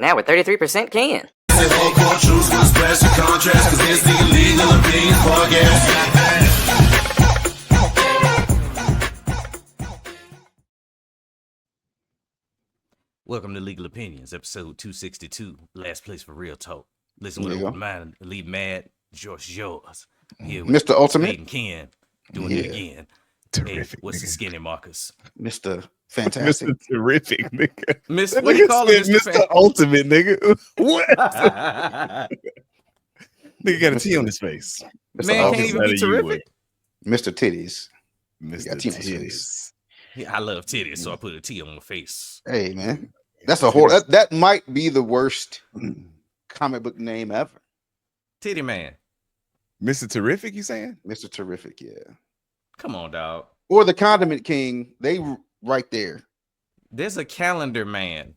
Now with 33% can. Welcome to Legal Opinions, episode 262, last place for real talk. Listen with open mind, leave mad, yours. Here with Mr. Ultimate Spade and Ken, doing it again. Terrific. Hey, what's the skinny Marcus? Mr. Fantastic. Mr. Terrific, nigga. Miss, That what do you nigga call it, said Mr. Mr. Ultimate, nigga. What? Fan- Nigga got a T on his face. Man can't even be Better you terrific. Mr. Titties. Mr. got T on his Titties. face. Yeah, I love titties, so I put a T on my face. Hey, man. That's a whole that might be the worst comic book name ever. Titty man. Mr. Terrific, you saying? Mr. Terrific, yeah. Come on, dog. Or the Condiment King, they right there. There's a calendar man.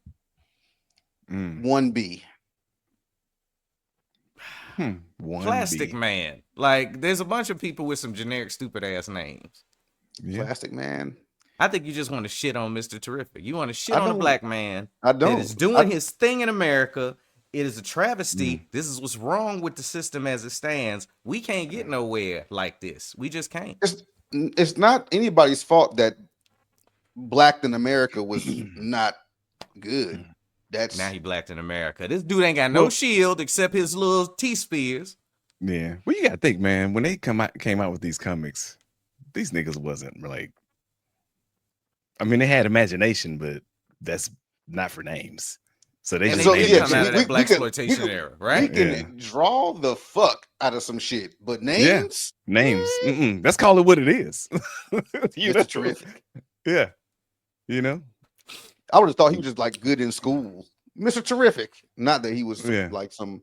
1B. One Plastic B. man. Like, there's a bunch of people with some generic, stupid ass names. Yeah. Plastic Man. I think you just want to shit on Mr. Terrific. You want to shit I on a don't. black man I that don't. is doing his thing in America. It is a travesty. This is what's wrong with the system as it stands. We can't get nowhere like this. We just can't. It's not anybody's fault that Black in America was not good. That's Now he blacked in America. This dude ain't got no shield except his little T-spears. Yeah. Well, you gotta think, man, when they came out with these comics, these niggas wasn't like, I mean, they had imagination, but that's not for names. So they And just they made did that come out shit. of that black exploitation era, we right? can draw the fuck out of some shit, but names, Names. Let's call it what it is. You know? Mr. Terrific. Yeah. You know? I would have thought he was just like good in school, Mr. Terrific. Not that he was Yeah. like some,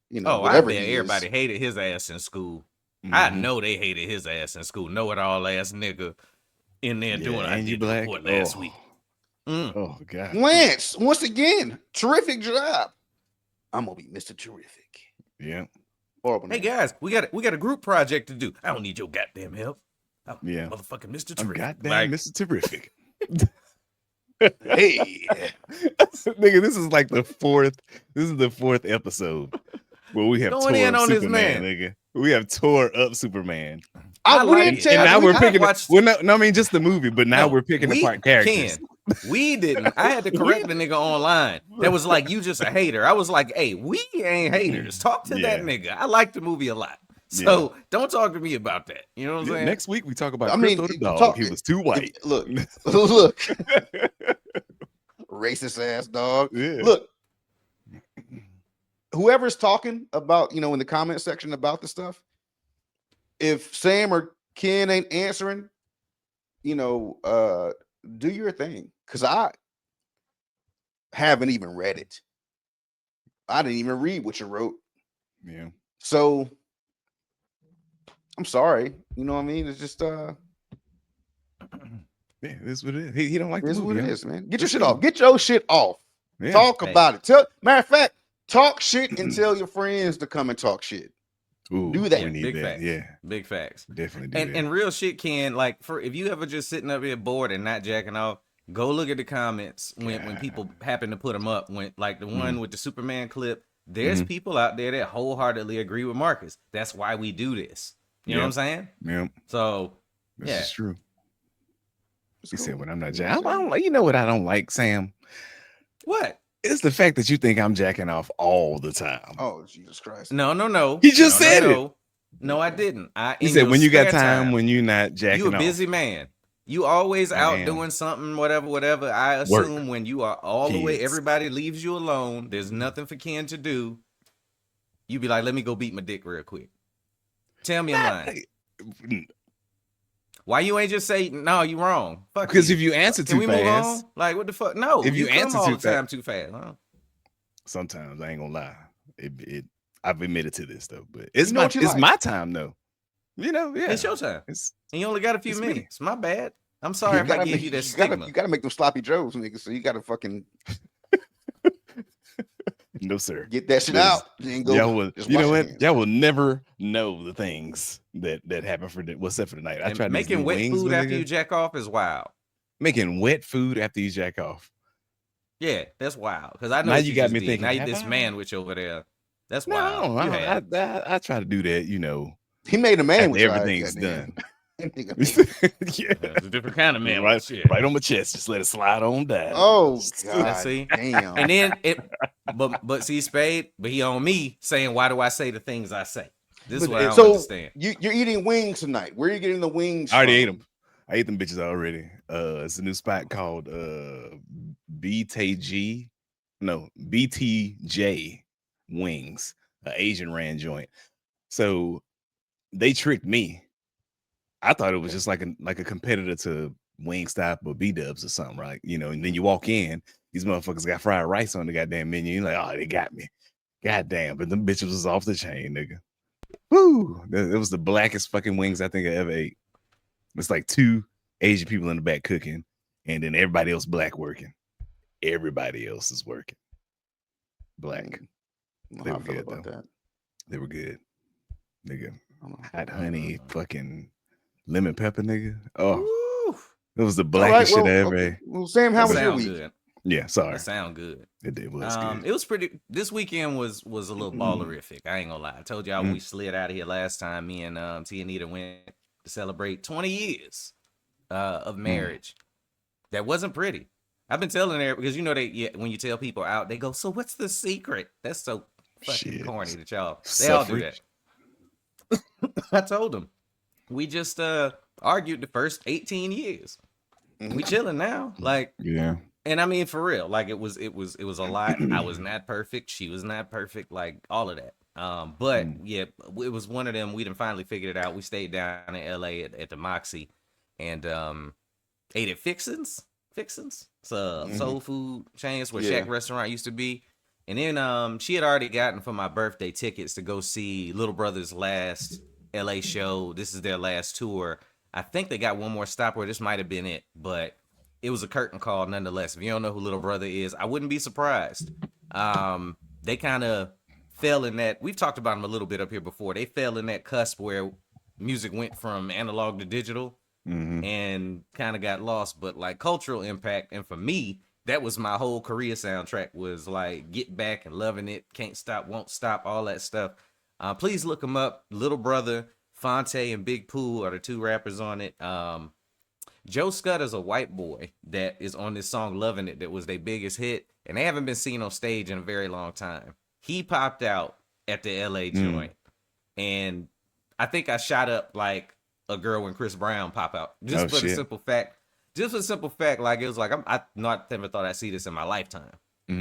you know, Oh, I whatever bet he everybody is. hated his ass in school. I Mhm. know they hated his ass in school. Know it all ass nigga in there doing I and you did the black. report last week. Oh God. Lance, once again, terrific job. I'm gonna be Mr. Terrific. Yeah. Horrible. Hey name. guys, we got a group project to do. I don't need your goddamn help. I'm Yeah. motherfucking Mr. I'm Terrific. goddamn Like, Mr. Terrific. Hey, Nigga, this is like the fourth episode where we have Going tore in up on this Superman, man. nigga. We have tore up Superman. I we like didn't it. tell And you- now we're I picking watched- I mean just the movie, but now No, we're picking we apart characters. We didn't. I had to correct the nigga online. That was like, you just a hater. I was like, hey, we ain't haters. Talk to that Yeah. nigga. I like the movie a lot. So don't talk to me about that. You know what I'm saying? Next week we talk about I mean, Crypto the dog. talk- He was too white. look, look, racist ass dog. Yeah. Look, whoever's talking about, you know, in the comment section about the stuff, if Sam or Ken ain't answering, you know, do your thing, because I haven't even read it. I didn't even read what you wrote, Yeah. so I'm sorry. You know what I mean? It's just Yeah, this is what it is. He don't like it the is movie. what it huh? is, man. Get your shit off. Get your shit off. Yeah. Talk Hey. about it. Matter of fact, talk shit and tell your friends to come and talk shit. Ooh, do that. We need Big that. facts. Yeah, Big facts. definitely do And that. and real shit can, like, for if you ever just sitting up here bored and not jacking off, go look at the comments when people happen to put them up. When like the one with the Superman clip, there's people out there that wholeheartedly agree with Marcus. That's why we do this. You know what I'm saying? Yeah, So this yeah. is true. It's He cool. said, "When I'm not You know jacking, what I'm saying? you know what I don't like, Sam? What? It's the fact that you think I'm jacking off all the time. Oh, Jesus Christ. No. He just said it. No, I didn't. He said, when you got time, when you're not jacking you a off. busy man. You always I out am. doing something, whatever. I assume when you are all the way, Kids. everybody leaves you alone. There's nothing for Ken to do. You be like, let me go beat my dick real quick. Tell me I'm lying. Why you ain't just say no? You wrong. Fuck. Because you. if you answer Can too we move on? fast, Like what the fuck? No. If you come answer all too the time too fast. Huh? sometimes I ain't gonna lie. I've admitted to this though, but it's You know what you like. my time though. You know, yeah. It's your time. It's And you only got a few It's me. minutes. My bad. I'm sorry if I gave you that stigma. You gotta make them sloppy joes, nigga. So you gotta fucking no sir. get that shit Yes. out. Then go. Y'all will, just you know wash your what? hands. Y'all will never know the things that happen for what's up for tonight. I And tried making wet food after you jack off is wild. making wet food after you jack off. Yeah, that's wild. Because I know Now what you you got just me did. thinking, Now you have this I? manwich over there. That's No, wild. You have. I try to do that, you know, He made a man after with your eyes. everything's Goddamn. done. That nigga made- Yeah. It's a different kind of Right, manwich. Yeah. right on my chest. Just let it slide on down. Oh Let's God see. damn. And then but see Spade, but he on me saying, why do I say the things I say? This is But what I don't so understand. you're eating wings tonight. Where are you getting the wings I already from? ate them. I ate them bitches already. It's a new spot called BTG, no BTJ Wings, an Asian ran joint. So they tricked me. I thought it was just like a competitor to Wingstop or B Dubs or something, right? You know, and then you walk in, these motherfuckers got fried rice on the goddamn menu. You're like, oh, they got me. Goddamn, but them bitches was off the chain, nigga. Woo! It was the blackest fucking wings I think I ever ate. It's like 2 Asian people in the back cooking, and then everybody else black working. Everybody else is working. Black. I don't know They how I were feel good about though. that. They were good. Nigga. I don't know how I Hot feel about honey, that. fucking lemon pepper, nigga. Oh, Woo. it was the All right, blackest shit I well, ever okay. ate. Well, Sam, how That was your sound week? good. Yeah, sorry. That sound good. It was good. It was pretty. This weekend was a little ballerific. I ain't gonna lie. I told y'all when we slid out of here last time. Me and T Anita went to celebrate 20 years of marriage. That wasn't pretty. I've been telling her because you know when you tell people out, they go, "So what's the secret?" That's so fucking Shit. corny that y'all. They all do that. I told them we just argued the first 18 years. We chilling now, like. Yeah. And I mean, for real, like it was a lot. I was not perfect. She was not perfect. Like all of that. But yeah, it was one of them. We done finally figured it out. We stayed down in LA at the Moxie, and ate at Fixins. It's a soul food chain. It's where Yeah. Shack Restaurant used to be. And then she had already gotten for my birthday tickets to go see Little Brother's last LA show. This is their last tour. I think they got one more stop, or this might have been it, but it was a curtain call nonetheless. If you don't know who Little Brother is, I wouldn't be surprised. They kind of fell in that. We've talked about them a little bit up here before. They fell in that cusp where music went from analog to digital and kind of got lost. But like cultural impact, and for me, that was my whole Korea soundtrack. Was like Get Back and Loving It, Can't Stop, Won't Stop, all that stuff. Please look them up. Little Brother, Fonte, and Big Pooh are the 2 rappers on it. Joe Scudder's a white boy that is on this song Loving It that was their biggest hit, and they haven't been seen on stage in a very long time. He popped out at the LA joint, and I think I shot up like a girl when Chris Brown pop out. Just for the simple fact, like it was like I never thought I'd see this in my lifetime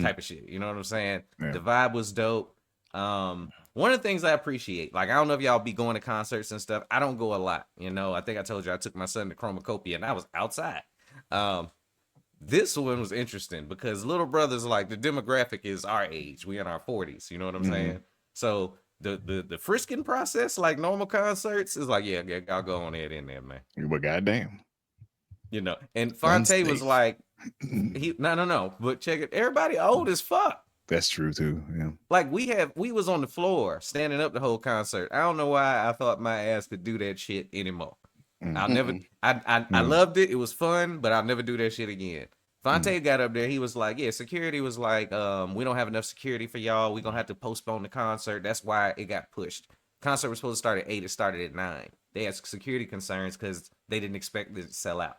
type of shit. You know what I'm saying? Yeah. The vibe was dope. One of the things I appreciate, like I don't know if y'all be going to concerts and stuff. I don't go a lot, you know. I think I told you I took my son to Chromacopia and I was outside. This one was interesting because Little Brother's like the demographic is our age. We in our 40s, you know what I'm saying? So the frisking process, like normal concerts, is like, yeah, I'll go on ahead in there, man. But goddamn. You know, and Fonte was like, no, but check it, everybody old as fuck. That's true too. Yeah. Like we was on the floor standing up the whole concert. I don't know why I thought my ass could do that shit anymore. I'll never. I loved it. It was fun, but I'll never do that shit again. Fonte got up there. He was like, "Yeah, security was like, we don't have enough security for y'all. We're gonna have to postpone the concert. That's why it got pushed. Concert was supposed to start at 8. It started at 9. They had security concerns because they didn't expect it to sell out.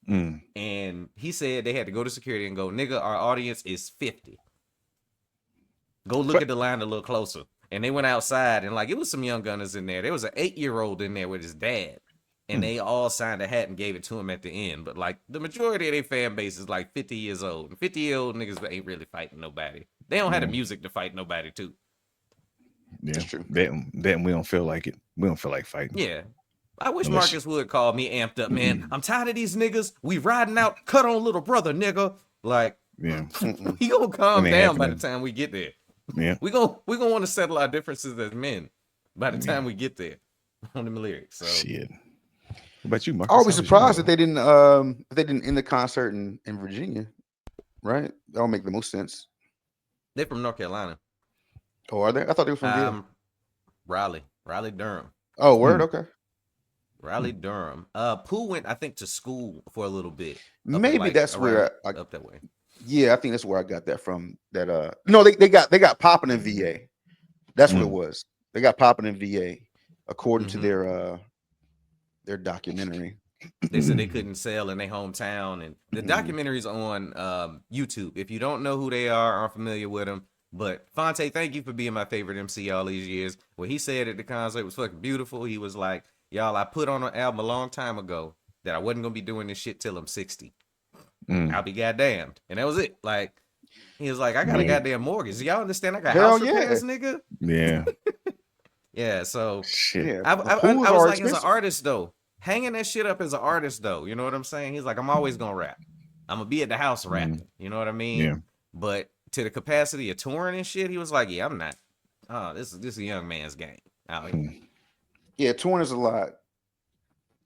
And he said they had to go to security and go, nigga, our audience is 50. Go look at the line a little closer." And they went outside and like it was some young gunners in there. There was an 8-year-old in there with his dad. And they all signed a hat and gave it to him at the end. But like the majority of their fan base is like 50 years old. And 50-year-old niggas ain't really fighting nobody. They don't have the music to fight nobody too. Yeah, That's true. That we don't feel like it. We don't feel like fighting. Yeah. I wish Unless Marcus would call me amped up, man. I'm tired of these niggas. We riding out, cut on Little Brother, nigga. Like, Yeah. we gonna calm It ain't down by the happening. time we get there. Yeah. We gonna want to settle our differences as men by the time we get there on them lyrics. So Shit. What about you, Marcus? I was How was your surprised that day? they didn't end the concert in Virginia, right? That would make the most sense. they're from North Carolina. Oh, are they? I thought they were from there. Raleigh, Durham. Oh, word. Okay. Raleigh, Durham. Pooh went, I think, to school for a little bit. Up in, Maybe like, that's where up that way. Yeah, I think that's where I got that from. That no, they got popping in VA. That's what it Mm. was. They got popping in VA, according to Mhm. their documentary. They said they couldn't sell in their hometown, and the Mhm. documentary's on YouTube. If you don't know who they are, aren't familiar with them, but Fonte, thank you for being my favorite MC all these years. What he said at the concert was fucking beautiful. He was like, "Y'all, I put on an album a long time ago that I wasn't gonna be doing this shit till I'm 60. I'll Mm. be goddamned," and that was it. Like he was like, "I got a Yeah. goddamn mortgage. Y'all understand? I got Hell house yeah, repairs, nigga." Yeah. Yeah, so Shit. yeah. I Pools was are like, as an expensive. artist though, hanging that shit up as an artist though, you know what I'm saying? He's like, I'm always gonna rap. I'm gonna be at the house Mm. rapping. You know what I mean? Yeah. But to the capacity of touring and shit, he was like, yeah, I'm not. Oh, this is a young man's game out here. Mm. Yeah, touring is a lot.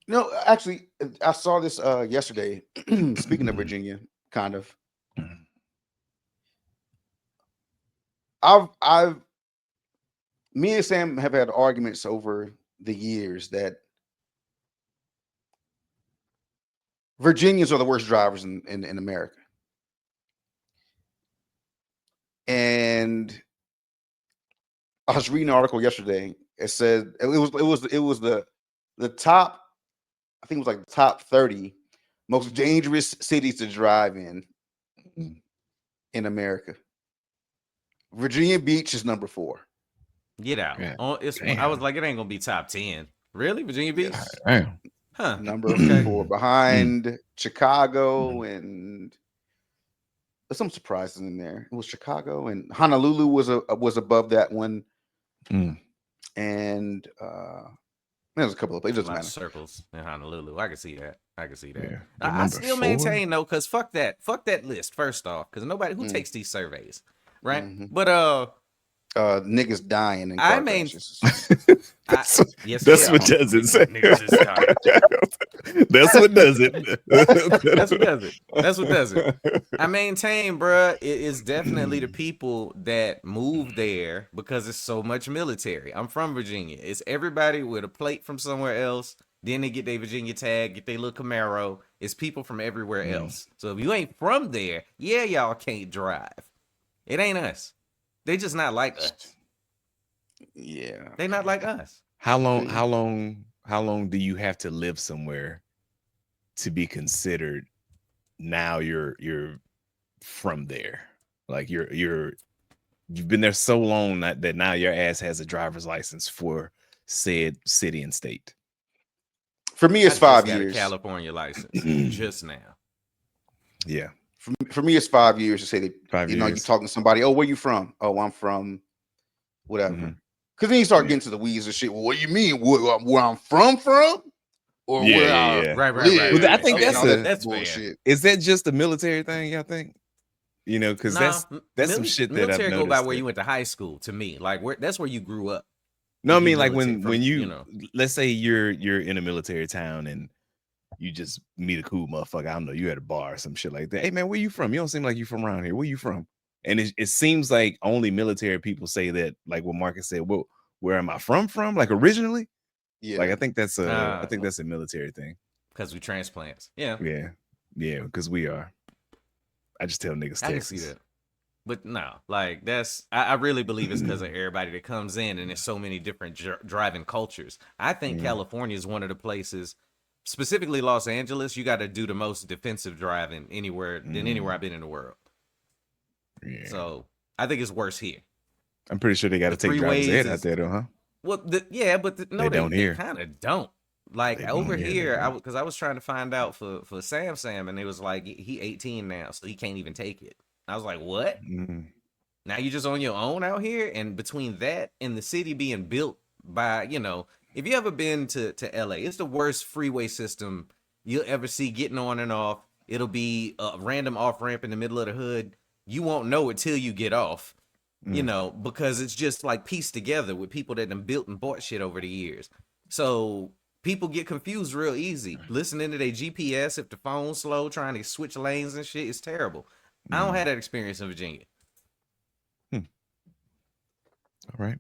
No, actually, I saw this yesterday. Speaking of Virginia, kind of. I've me and Sam have had arguments over the years that Virginians are the worst drivers in America. And I was reading an article yesterday. It said it was the top, I think it was like the top 30 most dangerous cities to drive Mm. in America. Virginia Beach is number 4. Get out. Yeah. Oh, I was Damn. like, it ain't gonna be top 10. Really? Virginia Yeah, Beach? Damn. Huh. number Okay. 4 Mm. behind Chicago, and there's some surprises in there. It was Chicago and Honolulu was above that one, Mm. and there's a couple of places. It A doesn't lot of matter. circles in Honolulu. I can see that. I can see that. Yeah. The I number still 4. maintain though, cause fuck that list. First off, cause nobody who Mm. takes these surveys, right? Mhm. But Niggas dying in I car mean, crashes. that's yes, that's they what are. does it. Say. Niggas is tired. That's what does it. That's what does it. That's what does it. I maintain, bruh, it is definitely the people that move there because it's so much military. I'm from Virginia. It's everybody with a plate from somewhere else. Then they get their Virginia tag, get their little Camaro. It's people from everywhere Mm. else. So if you ain't from there, yeah, y'all can't drive. It ain't us. They just not like us. Yeah. They not like us. How long? Okay. How long do you have to live somewhere to be considered? Now you're from there. Like you've been there so long that now your ass has a driver's license for said city and state. For me, I it's just 5 got a years. California license just now. Yeah. For me, it's 5 years to say that 5 you know you're years. talking to somebody. Oh, where you from? Oh, I'm from whatever. Mhm. Because then you start Yeah. getting to the weeds and shit. Well, what do you mean? Where I'm from, or Yeah, where yeah, I yeah. Right, right, live? right, But I right. think Okay, And all that that's fair. bullshit. is that just a military thing, y'all think? You know, because Nah, that's some shit that I've military go by noticed. where That, you went to high school. To me, like that's where you grew up. no, I If you mean like military when from, you know. let's say you're in a military town and you just meet a cool motherfucker. I don't know, you at a bar or some shit like that. Hey man, where you from? You don't seem like you from around here. Where you from? And it seems like only military people say that, like what Marcus said. Well, where am I from? From like originally? Yeah. Like I think that's a military thing. Because we transplants. Yeah, Yeah, because we are. I just tell niggas I can Texas. see that. But no, like I really believe it's because of everybody that comes in, and there's so many different driving cultures. I think Mhm. California is one of the places, specifically Los Angeles. You got to do the most defensive driving anywhere than anywhere I've been in the world. Yeah. So I think it's worse here. I'm pretty sure they got to The take driver's freeways ed out is- there though, huh? Well, but no, They don't here. kind of don't. Like They over don't, yeah, they here, don't. because I was trying to find out for Sam, and it was like he 18 now, so he can't even take it. I was like, what? Mhm. Now you just on your own out here, and between that and the city being built by, if you ever been to LA, it's the worst freeway system you'll ever see getting on and off. It'll be a random off ramp in the middle of the hood. You won't know it till you get off. Because it's just like pieced together with people that have built and bought shit over the years. So people get confused real easy. Listening to their GPS if the phone's slow, trying to switch lanes and shit is terrible. I don't have that experience in Virginia. All right.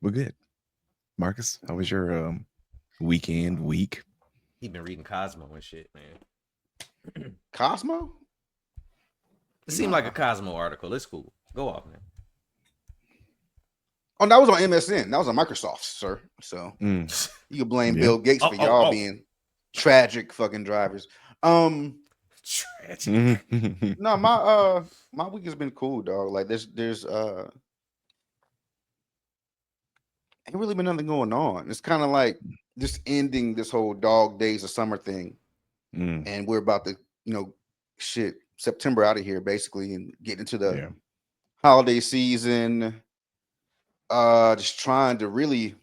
We're good. Marcus, how was your week? He been reading Cosmo and shit, man. Cosmo? It seemed like a Cosmo article. It's cool. Go off, man. Oh, that was on MSN. That was on Microsoft, sir. So you can blame Yeah. Bill Gates for y'all being tragic fucking drivers. Tragic. No, my week has been cool, dog. Like there's ain't really been nothing going on. It's kind of like just ending this whole dog days of summer thing, and we're about to, September out of here basically and get into the holiday season. Just trying to really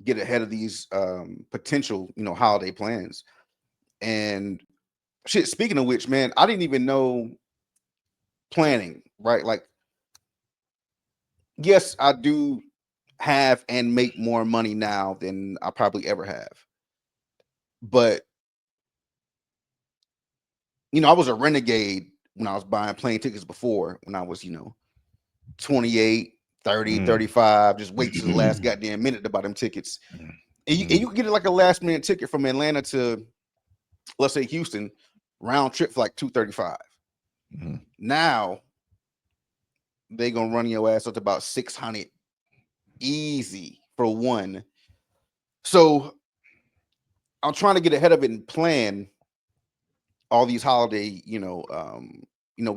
get ahead of these potential, holiday plans. And shit, speaking of which, man, I didn't even know planning, right? Like, yes, I do have and make more money now than I probably ever have. But, I was a renegade when I was buying plane tickets before, when I was, 28, 30, 35, just wait till the last goddamn minute to buy them tickets. And you can get it like a last minute ticket from Atlanta to, let's say, Houston, round trip for like $235. Now they gonna run your ass up to about $600 easy for one. So I'm trying to get ahead of it and plan all these holiday, we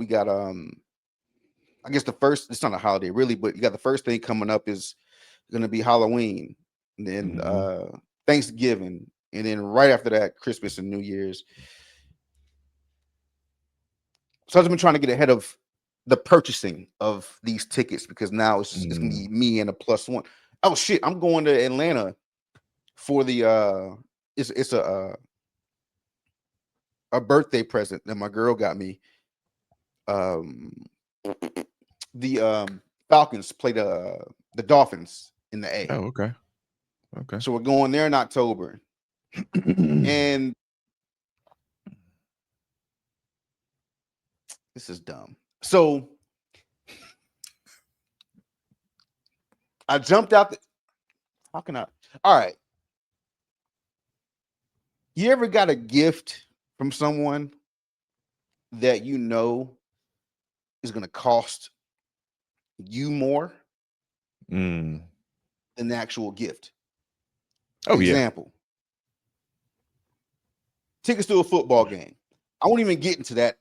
got I guess the first, it's not a holiday really, but you got the first thing coming up is gonna be Halloween, and then Thanksgiving, and then right after that, Christmas and New Year's. So I've been trying to get ahead of the purchasing of these tickets because now it's gonna be me and a plus one. Oh shit, I'm going to Atlanta for the it's a birthday present that my girl got me. The Falcons play the Dolphins in the A. Oh, okay. Okay. So we're going there in October. And this is dumb. So I jumped out. How can I? All right. You ever got a gift from someone that you know is going to cost you more than the actual gift? Oh, Example. Tickets to a football game. I won't even get into that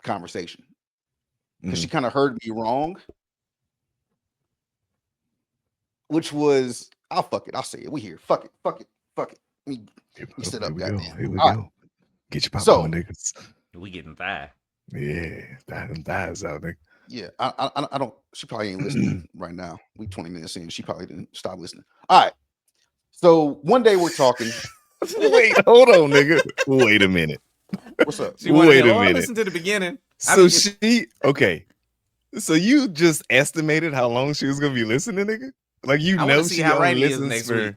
conversation because she kind of heard me wrong, which was, fuck it. I'll say it. We here. Fuck it. Let me sit up, goddamn. Here we All go. right. Get your popcorn, niggas. We getting thigh. Yeah, thighs out, nigga. Yeah, I don't. She probably ain't listening right now. We 20 minutes in. She probably didn't stop listening. All right. So one day we're talking. Wait, hold on, nigga. Wait a minute. What's up? Wait a minute. Listen to the beginning. So okay. So you just estimated how long she was gonna be listening, nigga? Like I wanna see she how only Rainy is listens next for. week.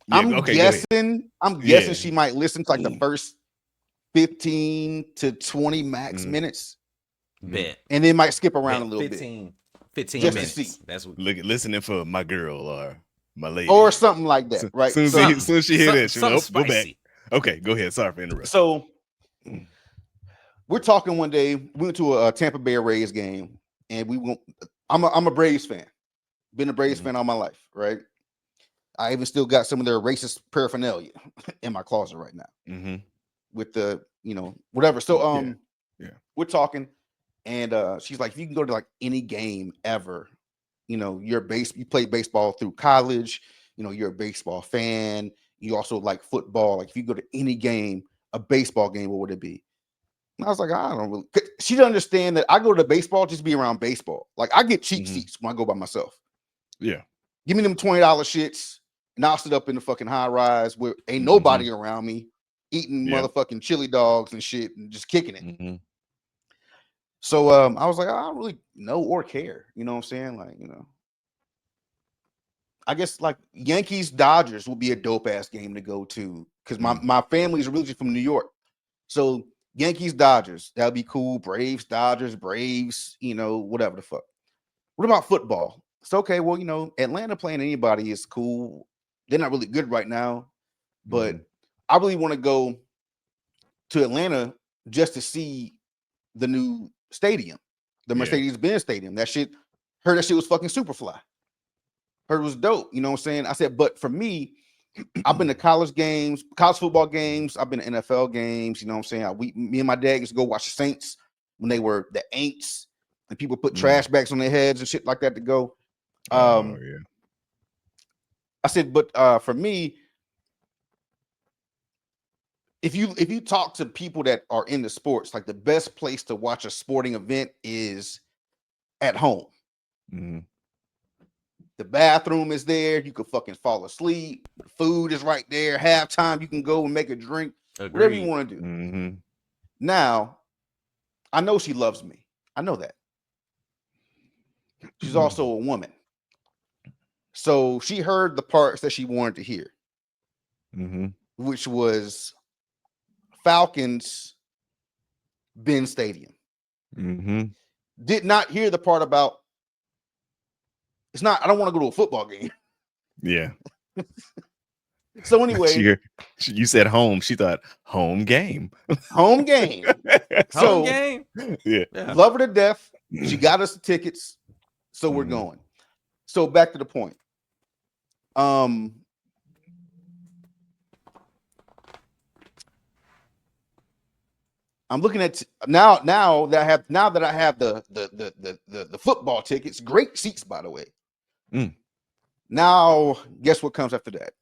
Yeah, I'm okay, guessing. I'm guessing Yeah. she might listen to like the first 15 to 20 max minutes, Bet. and then might skip around Bet. a little 15 just minutes. to see, That's what. listening for my girl or my lady or something like that, right? Soon as she hear that, she something go back. spicy. Okay, go ahead. Sorry for interrupting. So we're talking one day. We went to a Tampa Bay Rays game, and we went. I'm a Braves fan. Been a Braves fan all my life, right? I even still got some of their racist paraphernalia in my closet right now. With the, whatever. So we're talking, and she's like, if you can go to like any game ever, you play baseball through college, you're a baseball fan, you also like football. Like if you go to any game, a baseball game, what would it be? And I was like, I don't really. She doesn't understand that I go to baseball just to be around baseball. Like I get cheap seats when I go by myself. Yeah. Give me them $20 shits, and I'll sit up in the fucking high rise where ain't nobody around me eating motherfucking chili dogs and shit and just kicking it. So I was like, I don't really know or care. You know what I'm saying? Like, I guess like Yankees Dodgers would be a dope ass game to go to because my family's originally from New York. So Yankees Dodgers, that'd be cool. Braves, Dodgers, Braves, whatever the fuck. What about football? It's okay. Well, Atlanta playing anybody is cool. They're not really good right now, but I really want to go to Atlanta just to see the new stadium, the Yeah. Mercedes-Benz Stadium. That shit, heard that shit was fucking super fly. Heard it was dope. You know what I'm saying? I said, but for me, I've been to college games, college football games. I've been to NFL games. You know what I'm saying? Me and my dad used to go watch the Saints when they were the Aints, and people put trash bags on their heads and shit like that to go. Oh yeah. I said, but for me, if you talk to people that are into sports, like the best place to watch a sporting event is at home. Mhm. The bathroom is there. You could fucking fall asleep. The food is right there. Halftime, you can go and make a drink. Whatever you Agreed. want to do. Mhm. Now, I know she loves me. I know that. She's also a woman. So she heard the parts that she wanted to hear, Mhm. which was Falcons Ben Stadium. Mhm. Did not hear the part about it's not, I don't want to go to a football game. Yeah. So anyway, You said home. She thought home game. home game. Home So game. Yeah. Yeah. love her to death. She got us the tickets. So we're Mhm. going. So back to the point. I'm looking at now that I have the football tickets, great seats by the way. Mm. Now, guess what comes after that?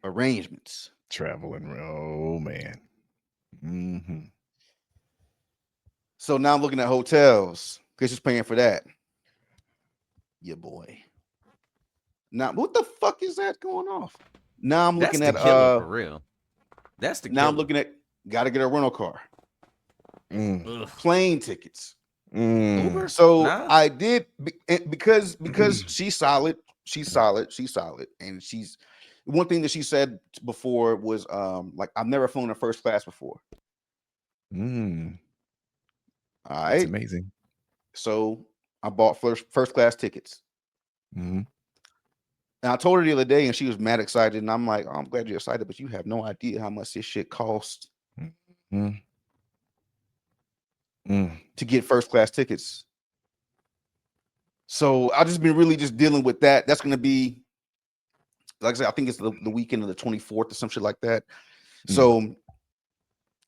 Arrangements. Traveling. Oh man. Mm-hmm. So now I'm looking at hotels. Guess who's paying for that? Your boy. Now, what the fuck is that going off? Now I'm That's looking the at killer for real. That's the now killer. I'm looking at gotta get a rental car. Mm. Ugh. Plane tickets. Mm. Uber. So Nah. I did because she's solid, and she's one thing that she said before was like I've never flown in first class before. Mm. All That's right, amazing. so I bought first class tickets, Mm-hmm. and I told her the other day, and she was mad excited, and I'm like, oh, I'm glad you're excited, but you have no idea how much this shit costs Mm. Mm. to get first class tickets. So I've just been really just dealing with that. That's going to be, like I said, I think it's the weekend of the 24th or some shit like that. So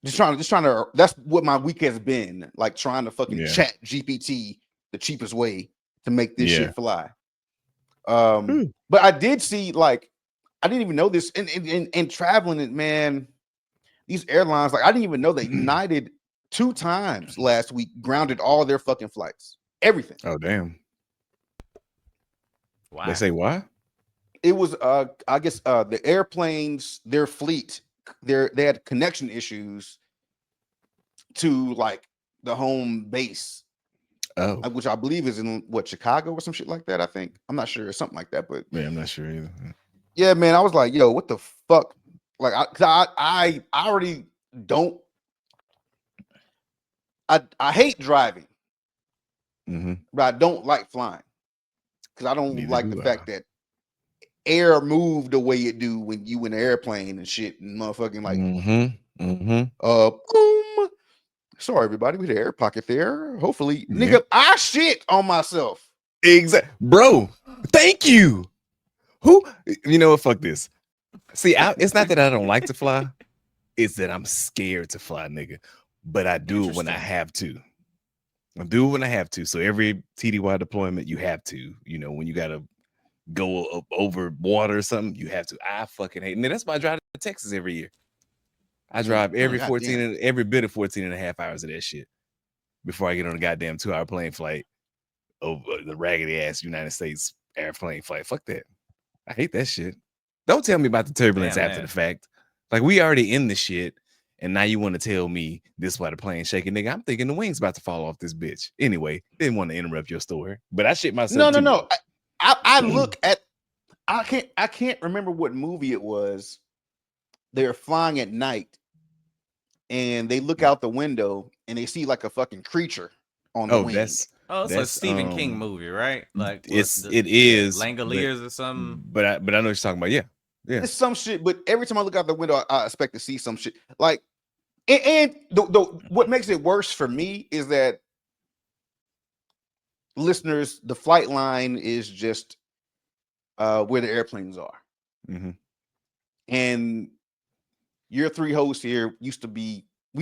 just trying to, that's what my week has been, like trying to fucking chat GPT the cheapest way to make this shit fly. But I did see, like, I didn't even know this and traveling it, man. These airlines, like, I didn't even know that United 2 times last week grounded all their fucking flights, everything. Oh damn. Why? They say why? It was I guess the airplanes, their fleet, they had connection issues to like the home base. Oh, Which I believe is in what, Chicago or some shit like that. I think, I'm not sure, something like that. But yeah, I'm not sure either. yeah, man, I was like, yo, what the fuck? Like, I already don't. I hate driving, but I don't like flying because I don't Neither like do the I. fact that air move the way it do when you in an airplane and shit and motherfucking like boom. Sorry everybody, we had an air pocket there. Hopefully, nigga, I shit on myself. Exactly, bro. Thank you. Who, you know what? Fuck this. See, it's not that I don't like to fly, it's that I'm scared to fly, nigga. But I do it when I have to. I do it when I have to. So every TDY deployment, you have to. You know, when you gotta go up over water or something, you have to. I fucking hate it. And that's why I drive to Texas every year. I drive every bit of 14 and a half hours of that shit before I get on a goddamn 2-hour plane flight over the raggedy ass United States airplane flight. Fuck that. I hate that shit. Don't tell me about the turbulence after the fact. Like, we already in the shit, and now you want to tell me this why the plane's shaking, nigga. I'm thinking the wing's about to fall off this bitch. Anyway, didn't want to interrupt your story, but I shit myself. No. I look at, I can't remember what movie it was. They're flying at night, and they look out the window and they see like a fucking creature on the wing. It's a Stephen King movie, right? Like it is Langoliers or something. But I know what you're talking about. Yeah. It's some shit. But every time I look out the window, I expect to see some shit. Like And what makes it worse for me is that listeners, the flight line is just where the airplanes are. Mhm. And your three hosts here we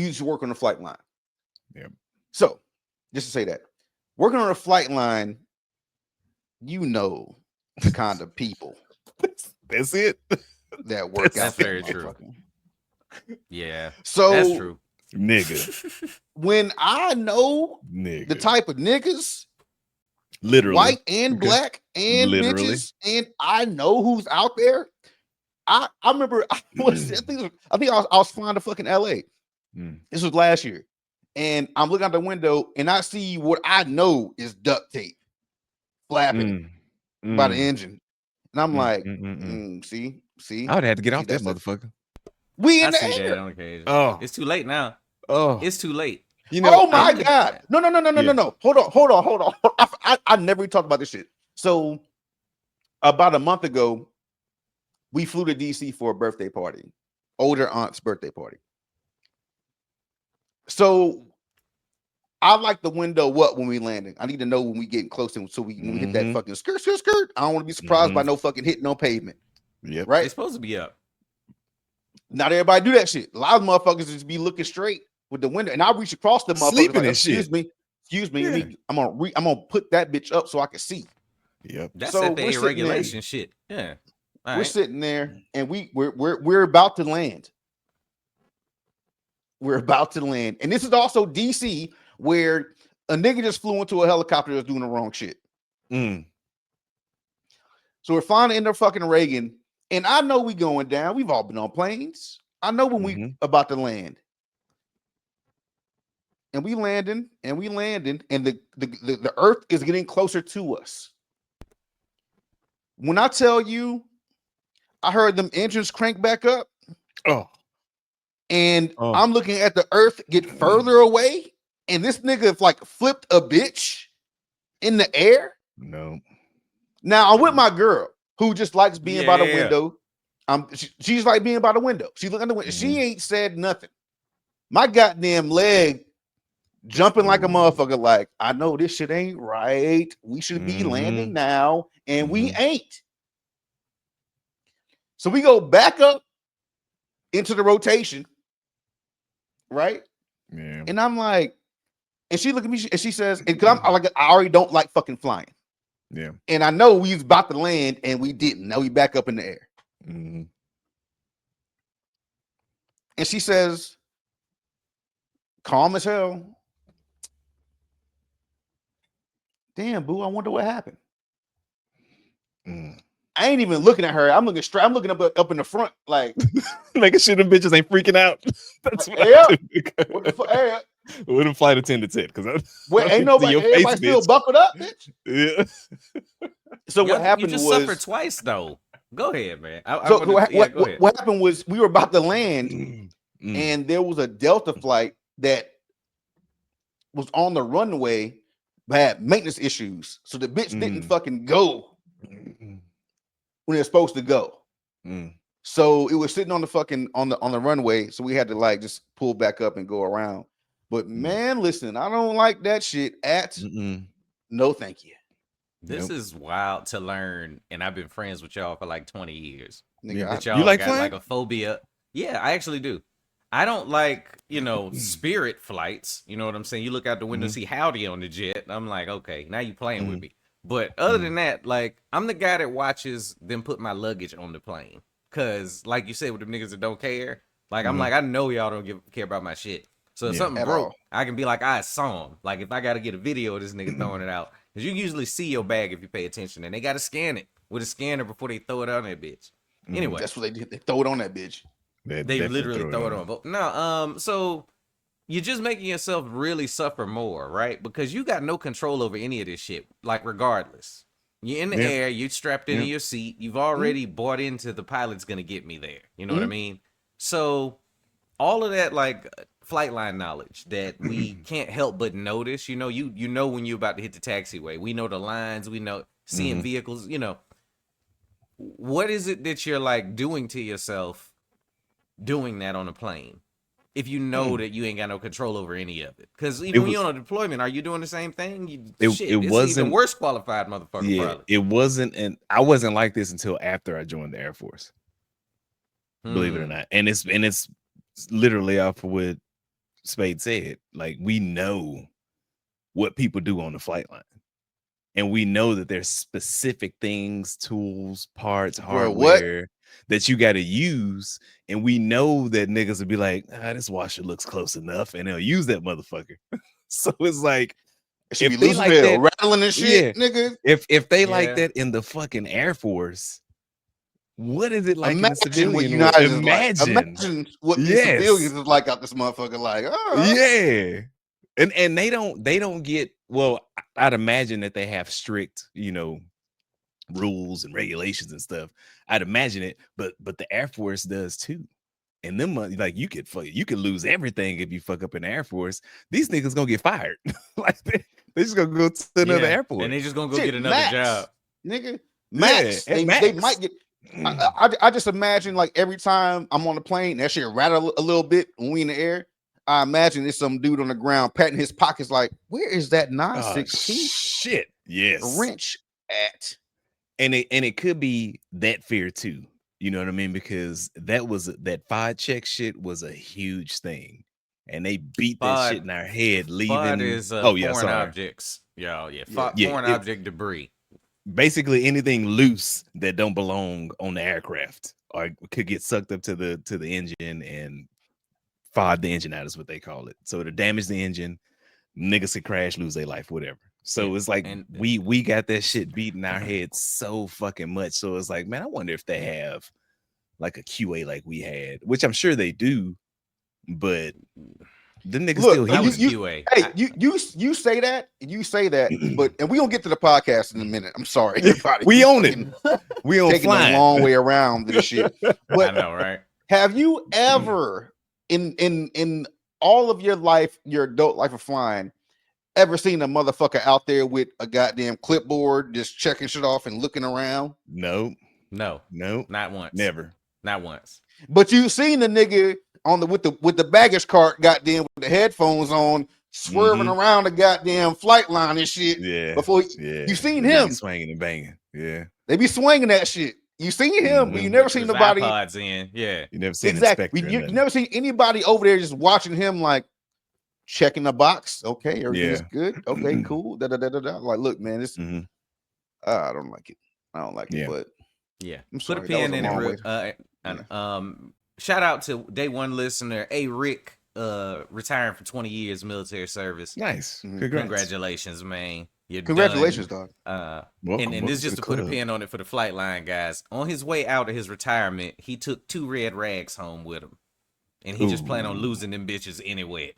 used to work on the flight line. Yep. So just to say that working on a flight line, you know the kind of people That's it. that work That's out. very that true. motherfucker. Yeah, So that's true. Nigga. when I know Nigga. the type of niggas, Literally. white and Okay. black and Literally. bitches, and I know who's out there. I remember I think I was flying to fucking LA. Mm. This was last year. And I'm looking out the window and I see what I know is duct tape flapping by the engine. And I'm like, see. I would have had to get See, off that that's it. motherfucker. We in I the see air. that on occasion. Oh. It's too late now. Oh. It's too late. You know, Oh my I'm- God. No. Yeah. Hold on. I never talked about this shit. So about a month ago, we flew to DC for a birthday party, older aunt's birthday party. So I like the window up when we landing. I need to know when we getting close to so when we hit that fucking skirt. I don't want to be surprised by no fucking hitting on pavement. Yep. Right? It's supposed to be up. Not everybody do that shit. A lot of motherfuckers just be looking straight with the window, and I reach across the motherfuckers. Sleeping Like, and excuse shit. me. Yeah. I'm gonna put that bitch up so I can see. Yep. That's So we're FAA sitting there. regulation shit. Yeah. All We're right. sitting there, and we're about to land. We're about to land, and this is also DC, where a nigga just flew into a helicopter that's doing the wrong shit. Mm. So we're flying into fucking Reagan, and I know we going down. We've all been on planes. I know when we about to land. And we landing, and the earth is getting closer to us. When I tell you, I heard them engines crank back up, Oh. and I'm looking at the earth get further away, and this nigga like flipped a bitch in the air. No. Now I'm with my girl who just likes being by the Yeah. window. She's like being by the window. She looking at the window. She ain't said nothing. My goddamn leg jumping like a motherfucker. Like, I know this shit ain't right. We should be landing now, and we ain't. So we go back up into the rotation, right? Yeah. And I'm like, and she look at me and she says, and cause I'm like, I already don't like fucking flying. Yeah. And I know we was about to land and we didn't. Now we back up in the air. Mm-hmm. And she says, calm as hell. Damn, boo, I wonder what happened. I ain't even looking at her. I'm looking straight. I'm looking up in the front, like making sure them bitches ain't freaking out. That's what yeah. I do. What the fuck? Hey, What the flight attendant said, because ain't nobody, everybody still buckled up, bitch. Yeah. So what happened you just was suffered twice though. Go ahead, man. What happened was we were about to land, Mm. and there was a Delta flight that was on the runway but had maintenance issues. So the bitch didn't fucking go when it's supposed to go. So it was sitting on the fucking on the runway. So we had to like just pull back up and go around. But man, listen, I don't like that shit no thank you. This is wild to learn, and I've been friends with y'all for like 20 years. Nigga, That y'all you like got flying? like a phobia. Yeah, I actually do. I don't like, Spirit flights. You know what I'm saying? You look out the window, see Howdy on the jet. I'm like, okay, now you playing with me. But other than that, like, I'm the guy that watches them put my luggage on the plane. Cause, like you said, with the niggas that don't care, like, I'm like, I know y'all don't care about my shit. So if something At broke, all. I can be like, I saw him. Like, if I got to get a video of this nigga throwing it out. Because you usually see your bag if you pay attention. And they got to scan it with a scanner before they throw it on that bitch. Anyway. That's what they did. They throw it on that bitch. They literally throw it on. But no, so you're just making yourself really suffer more, right? Because you got no control over any of this shit. Like, regardless. You're in the air, you're strapped into your seat. You've already bought into the pilot's gonna get me there. You know what I mean? So all of that, like, flight line knowledge that we can't help but notice, you know when you're about to hit the taxiway. We know the lines, we know seeing vehicles, What is it that you're like doing to yourself doing that on a plane? if you know that you ain't got no control over any of it. Because even when you're on a deployment, are you doing the same thing? It's even wasn't worse qualified motherfucker. yeah, Probably. it wasn't, and I wasn't like this until after I joined the Air Force. Believe it or not, and it's literally off of what Spade said. Like, we know what people do on the flight line, and we know that there's specific things, tools, parts, hardware that you got to use, and we know that niggas will be like, this washer looks close enough, and they'll use that motherfucker. So it's like, Should be if they losing like hell, that, rattling and shit, nigga. if they like that in the fucking Air Force, what is it like in the civilian what world? United is like. Imagine what the civilians is like out this motherfucker. Like, yeah, and they don't get. Well, I'd imagine that they have strict, rules and regulations and stuff. I'd imagine it, but the Air Force does too. And them, like, you could lose everything if you fuck up in the Air Force. These niggas gonna get fired. Like, they just gonna go to another airport, and they just gonna go get another job, nigga. Max, they might get. I just imagine, like, every time I'm on the plane, that shit rattle a little bit when we in the air. I imagine it's some dude on the ground patting his pockets, like, where is that 916 shit? Yes, wrench at? And it could be that fear too. You know what I mean? Because that FOD check shit was a huge thing, and they beat that shit in our head. Leaving FOD is foreign objects, foreign object debris. Basically, anything loose that don't belong on the aircraft or could get sucked up to the engine and FOD the engine out is what they call it. So to damage the engine, niggas could crash, lose their life, whatever. So it's like we got that shit beating our heads so fucking much. So it's like, man, I wonder if they have like a QA like we had, which I'm sure they do, but the niggas still QA. Hey, you say that, but and we gonna get to the podcast in a minute. I'm sorry, we own it. We own taking a long way around this shit. But I know, right? Have you ever in all of your life, your adult life of flying, ever seen a motherfucker out there with a goddamn clipboard just checking shit off and looking around? No, not once. Never, not once. But you seen the nigga on with the baggage cart, goddamn, with the headphones on, swerving around the goddamn flight line and shit. Yeah. Before you seen him swinging and banging. Yeah. They be swinging that shit. You seen him, but you never seen nobody. iPods in. Yeah. You never seen You never seen anybody over there just watching him, like checking the box. Okay, everything's good. Okay, cool. Like, look, man, this I don't like it. I don't like it, but I'm sorry, put a pin in it. Shout out to day one listener, Rick, retiring for 20 years military service. Nice. Congratulations, man. Congratulations, dog. And this is just to put a pin on it for the flight line guys. On his way out of his retirement, he took 2 red rags home with him. And he just planned on losing them bitches anywhere.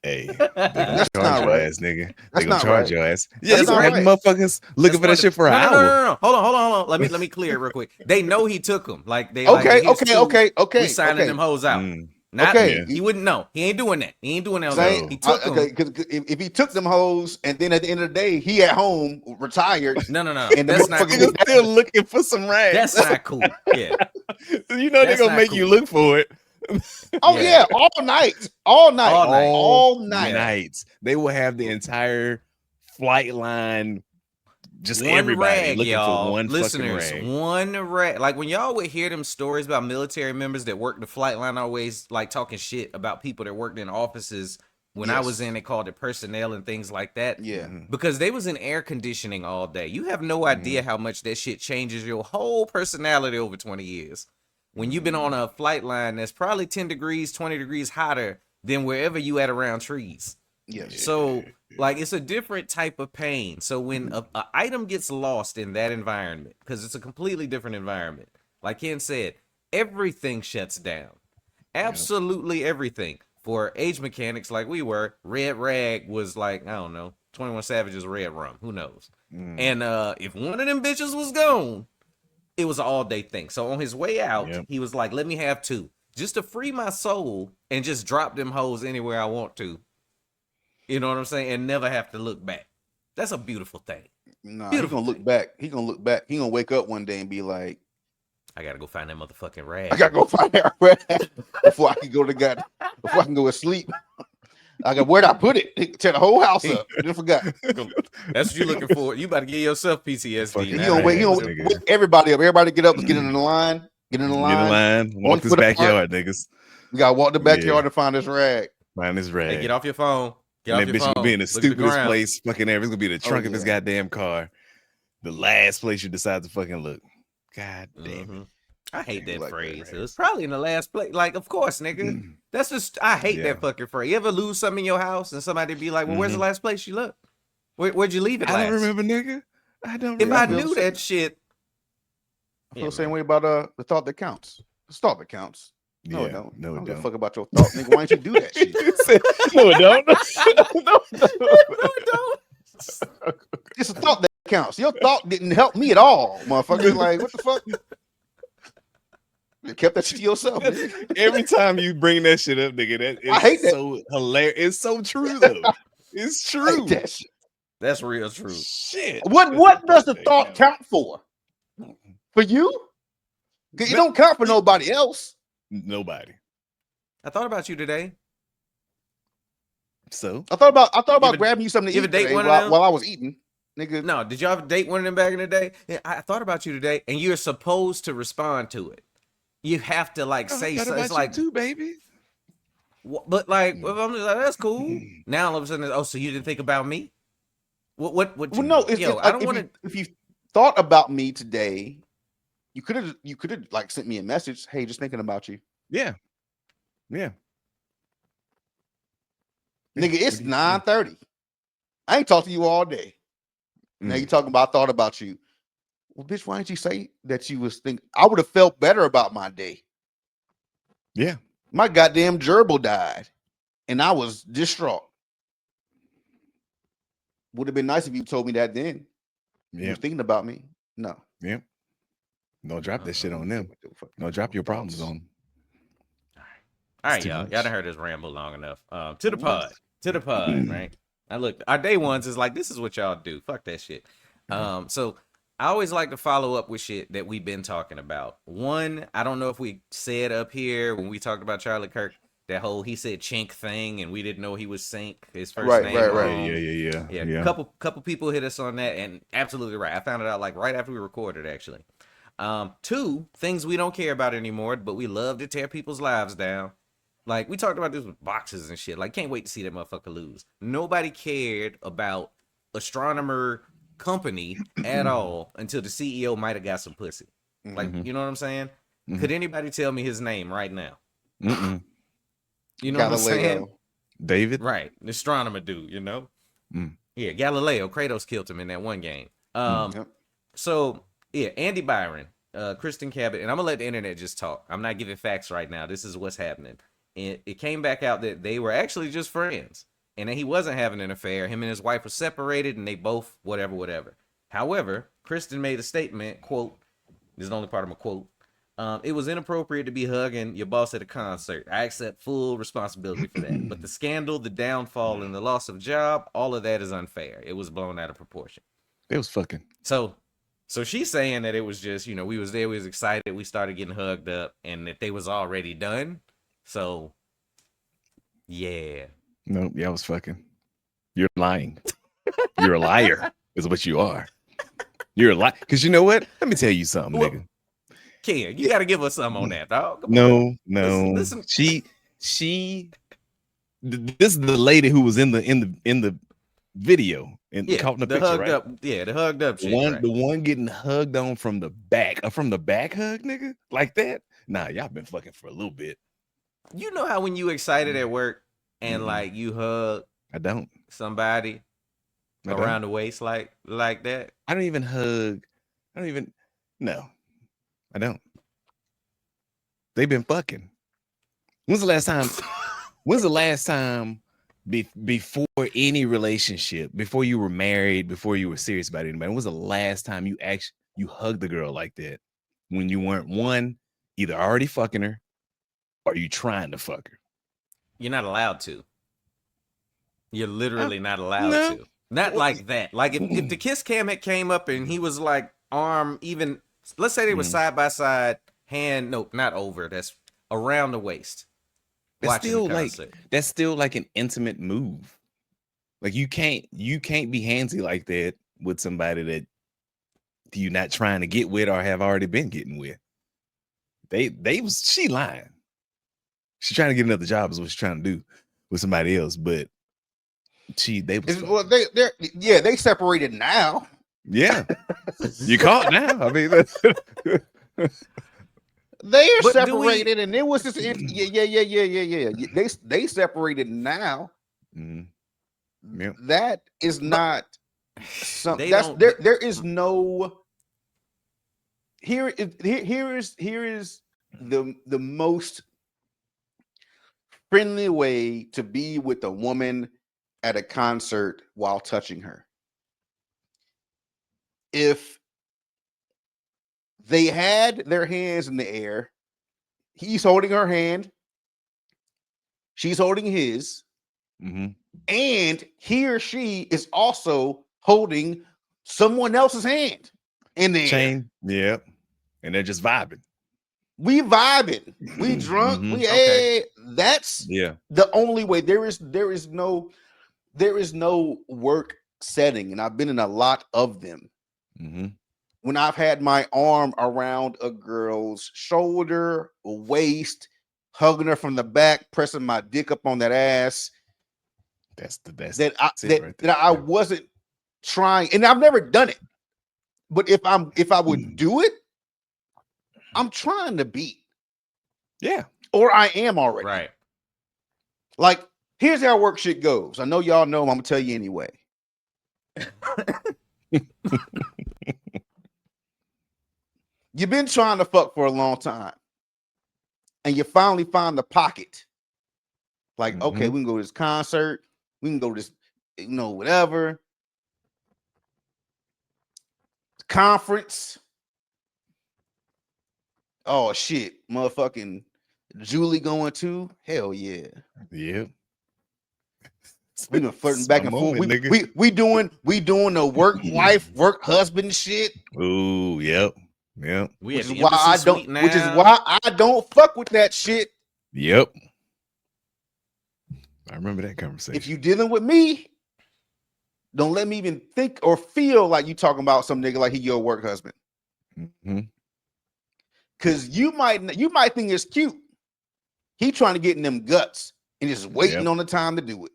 Hey, that's not right, ass nigga. They gonna charge your ass. Yeah, that's right. Motherfuckers looking for that shit for an hour. No. Hold on. Let me clear it real quick. They know he took them. Like they okay. We signing them hoes out. He wouldn't know. He ain't doing that. He took them. Because if he took them hoes, and then at the end of the day he at home retired. No. And that's not cool. Still looking for some rags. That's not cool. Yeah. You know they're gonna make you look for it. All night. They will have the entire flight line, just one everybody rag, looking y'all. for one Listeners, fucking rag. One rag. Like when y'all would hear them stories about military members that worked the flight line, always like talking shit about people that worked in offices. When I was in, they called it personnel and things like that. Yeah. Because they was in air conditioning all day. You have no idea how much that shit changes your whole personality over 20 years. When you've been on a flight line that's probably 10 degrees, 20 degrees hotter than wherever you at around trees. Yes. So, like, it's a different type of pain. So when a item gets lost in that environment, because it's a completely different environment, like Ken said, everything shuts down. Absolutely everything. For age mechanics like we were, red rag was like, I don't know, 21 Savage's red rum. Who knows? And if one of them bitches was gone, it was an all-day thing. So on his way out, he was like, let me have 2. Just to free my soul and just drop them hoes anywhere I want to. You know what I'm saying? And never have to look back. That's a beautiful thing. Nah, he's gonna look back. He gonna look back. He gonna wake up one day and be like, I gotta go find that motherfucking rag. I gotta go find that rag before I can go to God. before I can go to sleep. I got where'd I put it? Tear the whole house up. Just forgot. That's what you looking for. You about to give yourself PTSD. Fucking He now. don't wait. He don't nigga. wake everybody up. Everybody get up. Let's get in the line. Get in the Get in line. line. One Walk this foot apart. backyard, niggas. We gotta walk the Yeah. backyard to find this rag. Find this rag. Hey, get off your phone. Get And off that your bitch phone. gonna be in the Look at the stupidest ground. place fucking ever. It's gonna be the trunk of his yeah. goddamn car. The last place you decide to fucking look. God damn it. Mhm. I hate Damn, that like that, phrase. right? It was probably in the last place. Like, of course, nigga. That's just I hate Yeah. that fucking phrase. You ever lose something in your house and somebody be like, "Well, where's the Mhm. last place you look? Where'd you leave it I last?" don't remember, nigga. I don't If I remember. knew that shit, I feel Yeah, the same man. way about the thought that counts. The thought that counts. No, it Yeah, don't. no, I it don't give a don't. fuck about your thought, nigga. Why don't you do that shit? No, it don't. No, no, don't. It's a thought that counts. Your thought didn't help me at all, motherfucker. Like, what the fuck? You kept that shit to yourself. Nigga. Every time you bring that shit up, nigga, that is I hate that. so hilarious. It's so true though. It's I true. hate that shit. That's real true. Shit. What does the That thought counts. count for? For you? 'Cause it don't count for nobody else. Nobody. I thought about you today. So I thought about ever- grabbing you something to you ever eat date today one of while, them? while I was eating, nigga. No, did y'all ever date one of them back in the day? Yeah, I thought about you today, and you're supposed to respond to it. You have to like say I thought so. about It's you like, too, baby. but like, well, I'm just like, that's cool. Now all of a sudden, oh, so you didn't think about me? What? Well, you- no, it's yo, like, I don't if want you, to. if you thought about me today, you could have like sent me a message. Hey, just thinking about you, Yeah. Yeah. nigga. It's What do you- 9:30. I ain't talked to you all day. Now you talking about I thought about you. Well, bitch, why didn't you say that you was thinking? I would have felt better about my day. Yeah. My goddamn gerbil died, and I was distraught. Would have been nice if you told me that then. You Yeah. was thinking about me. No. Yeah. Don't drop that shit on them. Don't drop your problems on them. All right, It's too y'all. much. Y'all done heard this ramble long enough. To the What? pod. To the pod, right? I look, our day ones is like, this is what y'all do. Fuck that shit. So I always like to follow up with shit that we've been talking about. One, I don't know if we said up here when we talked about Charlie Kirk, that whole he said chink thing, and we didn't know he was Sink, his first Right, name. right, wrong. right. Yeah, Yeah. couple people hit us on that, and absolutely right. I found it out like right after we recorded, actually. Two things we don't care about anymore, but we love to tear people's lives down. Like we talked about this with boxes and shit. Like, can't wait to see that motherfucker lose. Nobody cared about Astronomer Company at all until the CEO might have got some pussy. Like, Mhm. you know what I'm saying? Mhm. Could anybody tell me his name right now? Mm-mm. You know what I'm saying? Galileo. David. Right, the astronomer dude, you know. Mm. Yeah, Galileo. Kratos killed him in that one game. Yep. So yeah, Andy Byron, Kristen Cabot, and I'm gonna let the internet just talk. I'm not giving facts right now. This is what's happening. And it came back out that they were actually just friends, and that he wasn't having an affair. Him and his wife were separated, and they both whatever. However, Kristen made a statement. Quote: "This is the only part I'm gonna quote. It was inappropriate to be hugging your boss at a concert. I accept full responsibility for that. But the scandal, the downfall, and the loss of job, all of that is unfair. It was blown out of proportion." It was fucking. So she's saying that it was just, we was there, we was excited, we started getting hugged up, and that they was already done. So yeah. No, yeah, I was fucking. You're lying. You're a liar, is what you are. You're a liar. Because you know what? Let me tell you something, What? nigga. Ken, you gotta give us something on that, dog. Come on. No. Listen. She. This is the lady who was in the video and Yeah, caught in the the picture, hugged right? up, the hugged up shit. The right. one getting hugged on from the back hug, nigga, like that. Nah, y'all been fucking for a little bit. You know how when you excited at work and Mhm. like you hug I don't. somebody I don't. around the waist like that? I don't even hug. I don't even. No, I don't. They've been fucking. When's the last time before any relationship, before you were married, before you were serious about anybody? When was the last time you hugged a girl like that when you weren't one, either already fucking her or you trying to fuck her? You're not allowed to. You're literally not allowed no. to. Not like that. Like if the kiss cam had came up and he was like arm even, let's say they were side by side, hand, no, not over, that's around the waist. watching the concert. That's still like an intimate move. Like you can't be handsy like that with somebody that you're not trying to get with or have already been getting with. She lying. She's trying to get another job is what she's trying to do with somebody else, but well, they separated now. Yeah. You caught now. I mean, they are separated, and it was just yeah. They separated now. Yep. That is not something. There is no. Here is the most friendly way to be with a woman at a concert while touching her. If they had their hands in the air, he's holding her hand, she's holding his, and he or she is also holding someone else's hand in the chain. Yep. And they're just vibing. We vibing. We drunk. Hey, that's the only way. There is no work setting, and I've been in a lot of them. When I've had my arm around a girl's shoulder, waist, hugging her from the back, pressing my dick up on that ass. That's the best. That I wasn't trying, and I've never done it. But if I would do it, I'm trying to beat. Yeah. Or I am already. Right. Like, here's how work shit goes. I know y'all know, I'm gonna tell you anyway. You've been trying to fuck for a long time, and you finally find the pocket. Like, okay, we can go to this concert, we can go to this, whatever conference. Oh shit, motherfucking Julie going too? Hell yeah. Yeah. We've been flirting back and forth. We doing the work wife, work husband shit. Ooh, yep. Which is why I don't fuck with that shit. Yep. I remember that conversation. If you dealing with me, don't let me even think or feel like you talking about some nigga like he your work husband. Cause you might think it's cute. He trying to get in them guts and just waiting on the time to do it.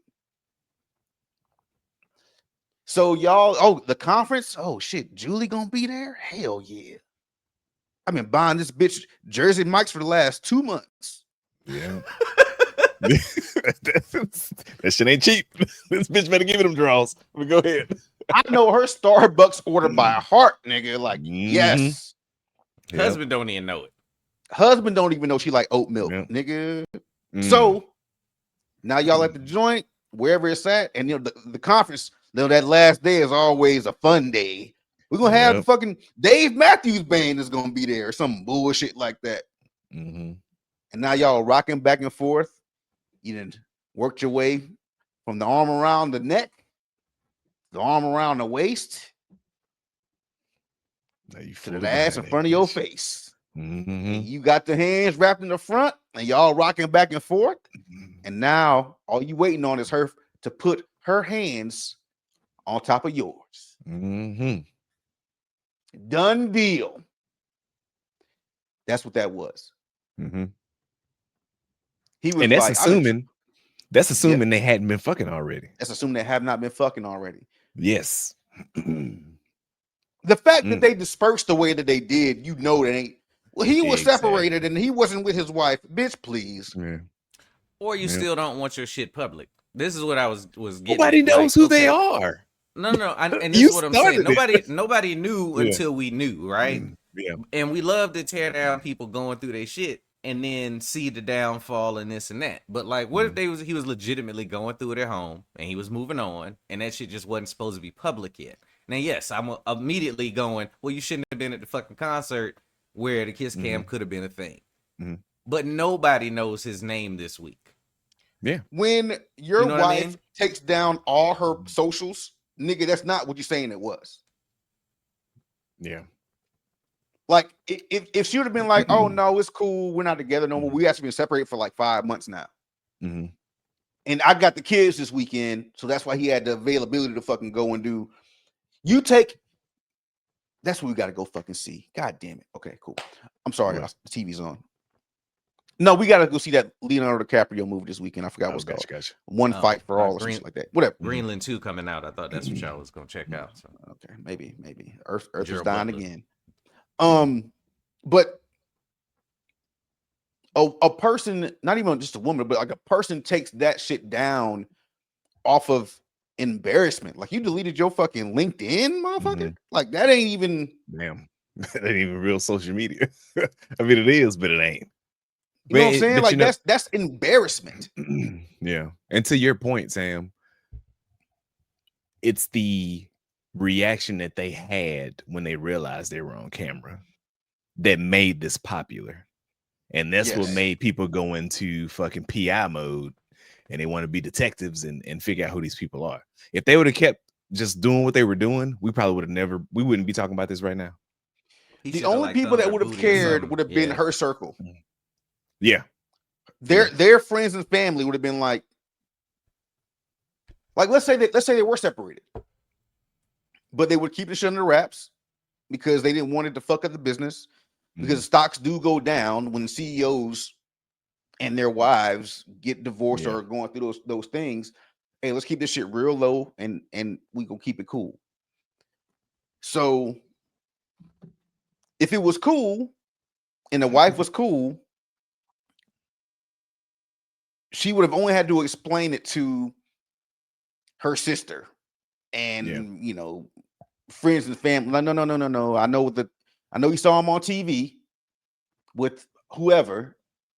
So y'all, the conference, oh shit, Julie gonna be there? Hell yeah. I've been buying this bitch Jersey Mike's for the last 2 months. Yeah. That shit ain't cheap. This bitch better give me them draws. Go ahead. I know her Starbucks order by heart, nigga. Like, yes. Husband don't even know it. Husband don't even know she like oat milk, nigga. So now y'all at the joint, wherever it's at, and the conference, that last day is always a fun day. We're gonna have fucking Dave Matthews Band is gonna be there or some bullshit like that. And now y'all rocking back and forth. You done worked your way from the arm around the neck, the arm around the waist, to the ass in front of your face. You got the hands wrapped in the front, and y'all rocking back and forth. And now all you waiting on is her to put her hands on top of yours. Done deal. That's what that was. He was, and that's assuming they hadn't been fucking already. That's assuming they have not been fucking already. Yes. The fact that they dispersed the way that they did, that ain't. Well, he was separated and he wasn't with his wife. Bitch, please. Or you still don't want your shit public. This is what I was getting. Nobody knows who they are. No, and this is what I'm saying. Nobody knew until we knew, right? And we love to tear down people going through their shit and then see the downfall and this and that. But like, what if he was legitimately going through it at home and he was moving on and that shit just wasn't supposed to be public yet? Now, yes, I'm immediately going, well, you shouldn't have been at the fucking concert where the kiss cam could have been a thing. But nobody knows his name this week. Yeah. When your wife takes down all her socials, nigga, that's not what you're saying it was. Yeah. Like, if she would have been like, oh, no, it's cool. We're not together no more. We actually been separated for like 5 months now. Mhm. And I got the kids this weekend, so that's why he had the availability to fucking go and do. You take. That's what we got to go fucking see. God damn it. Okay, cool. I'm sorry, What? the TV's on. No, we got to go see that Leonardo DiCaprio movie this weekend. I forgot Oh, what's called. gotcha. One Fight for All or Green, something like that. Whatever. Greenland 2 coming out. I thought that's what y'all was gonna check out. So Okay, maybe. Earth is Gerald dying Butler. again. But a person, not even just a woman, but like a person takes that shit down off of embarrassment. Like you deleted your fucking LinkedIn, motherfucker. Like that ain't even. Damn. That ain't even real social media. I mean, it is, but it ain't. You know what I'm saying? But Like you know, that's embarrassment. yeah. And to your point, Sam, it's the reaction that they had when they realized they were on camera that made this popular. And that's what Yes. made people go into fucking PI mode and they want to be detectives and figure out who these people are. If they would have kept just doing what they were doing, we probably would have we wouldn't be talking about this right now. he The shoulda, only like, people thumbed that her would have booty or cared something. would have been Yeah. her circle. Yeah. Their friends and family would have been like let's say they were separated, but they would keep the shit under wraps because they didn't want it to fuck up the business. Because stocks do go down when CEOs and their wives get divorced or going through those things. Hey, let's keep this shit real low and we gonna keep it cool. So if it was cool and the wife was cool, she would have only had to explain it to her sister and you know, friends and family. No. I know you saw him on TV with whoever,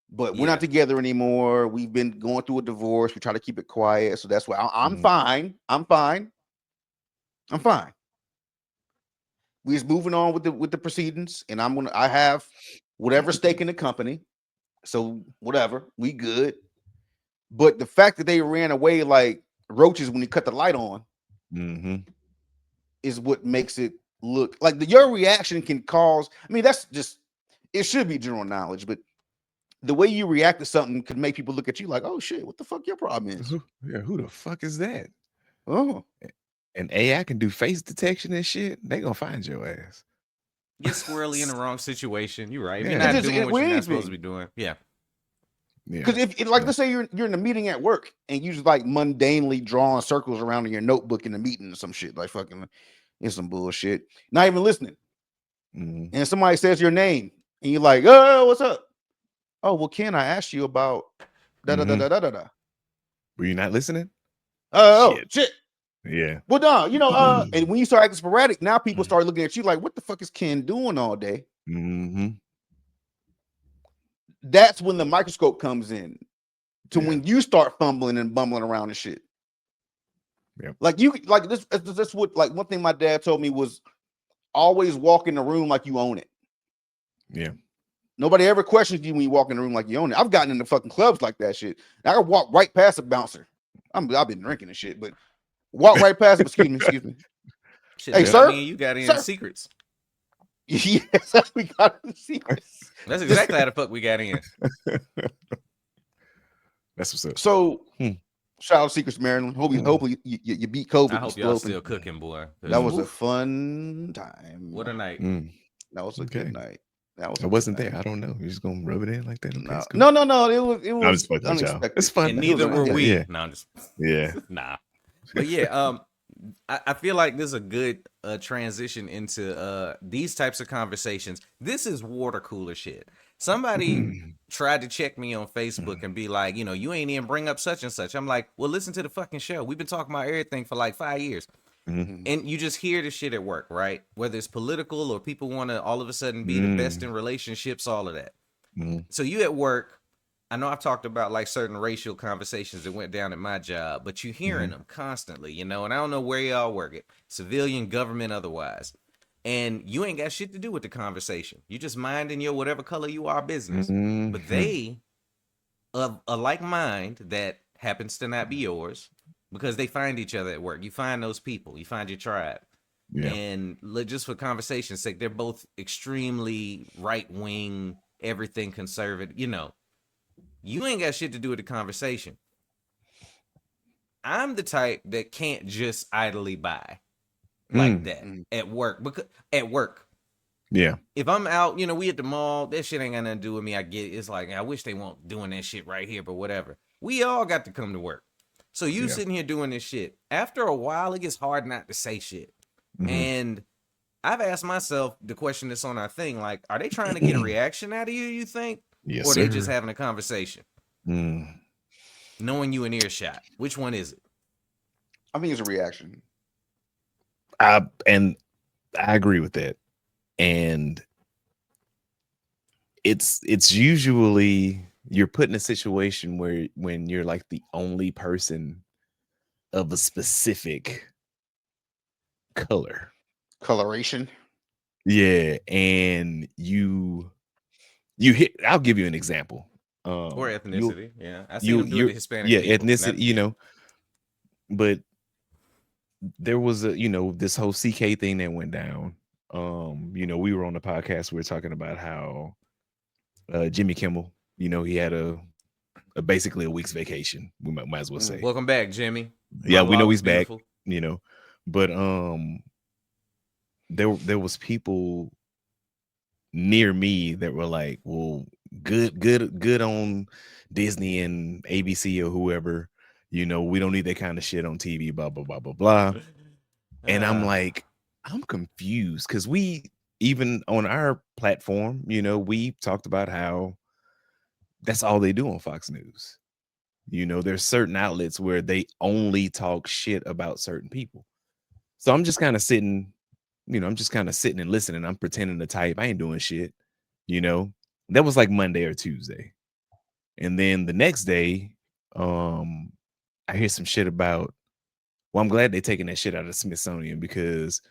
but we're not together anymore. We've been going through a divorce. We try to keep it quiet, so that's why I'm fine. I'm fine. We're just moving on with the proceedings, and I have whatever stake in the company, so whatever, we good. But the fact that they ran away like roaches when he cut the light on is what makes it look like your reaction can cause. I mean, that's just it should be general knowledge, but the way you react to something could make people look at you like, oh shit, what the fuck your problem is? Who the fuck is that? Oh. And AI can do face detection and shit. They gonna find your ass. Get squirrely in the wrong situation. You're right. If Yeah. you're not doing what you're not supposed to be doing. Yeah. Because if let's say you're in a meeting at work and you just like mundanely drawing circles around in your notebook in the meeting or some shit, like fucking it's some bullshit. Not even listening. And somebody says your name and you're like, oh, what's up? Oh, well, Ken, I asked you about da da da da da da da. Were you not listening? Oh shit. Yeah. Well, no, you know, and when you start acting sporadic, now people start looking at you like, what the fuck is Ken doing all day? That's when the microscope comes in to when you start fumbling and bumbling around and shit. Like you like this what like one thing my dad told me was always walk in the room like you own it. Yeah. Nobody ever questions you when you walk in the room like you own it. I've gotten into fucking clubs like that shit. I can walk right past a bouncer. I've been drinking and shit, but walk right past him. Excuse me. Shit, hey, sir. You got in secrets. Yes, we got in secrets. That's exactly how the fuck we got in. That's what's up. So, shout out Secrets, Maryland. Hopefully you beat COVID. I hope y'all still cooking, boy. That was a fun time. What a night. That was a good night. I wasn't there. I don't know. You're just gonna rub it in like that. Okay, no. It was unexpected. It's fun. And neither were we. Yeah. No, I'm just nah. But yeah, I feel like this is a good transition into these types of conversations. This is water cooler shit. Somebody tried to check me on Facebook and be like, you know, you ain't even bring up such and such. I'm like, well, listen to the fucking show. We've been talking about everything for like 5 years. And you just hear the shit at work, right? Whether it's political or people want to all of a sudden be the best in relationships, all of that. So you at work, I know I've talked about like certain racial conversations that went down at my job, but you're hearing them constantly, you know, and I don't know where y'all work at, civilian, government, otherwise. And you ain't got shit to do with the conversation. You just minding your whatever color you are business. But they, of a like mind that happens to not be yours, because they find each other at work. You find those people. You find your tribe. Yeah. And just for conversation's sake, they're both extremely right-wing, everything conservative, you know. You ain't got shit to do with the conversation. I'm the type that can't just idly buy like that at work. Because at work, Yeah. if I'm out, we at the mall, that shit ain't got nothing to do with me. I get it. It's like, I wish they weren't doing that shit right here, but whatever. We all got to come to work. So you sitting here doing this shit. After a while, it gets hard not to say shit. And I've asked myself the question that's on our thing, like, are they trying to get a reaction out of you think? Yes, or sir. they just having a conversation? Knowing you in earshot. Which one is it? I think it's a reaction. And I agree with that. And it's usually you're put in a situation where when you're like the only person of a specific coloration. Yeah, and you hit. I'll give you an example. Or ethnicity. I see them doing the Hispanic people. Ethnicity. But there was this whole CK thing that went down. We were on the podcast. We were talking about how Jimmy Kimmel, he had a basically a week's vacation. We might as well say. Welcome back, Jimmy. Yeah, we know he's back. But there was people near me that were like, well, good on Disney and ABC or whoever. We don't need that kind of shit on TV. Blah blah blah blah blah. And I'm like, I'm confused because we even on our platform, we talked about how that's all they do on Fox News. There's certain outlets where they only talk shit about certain people. So I'm just kind of sitting, and listening. I'm pretending to type. I ain't doing shit. That was like Monday or Tuesday. And then the next day, I hear some shit about, well, I'm glad they're taking that shit out of the Smithsonian because,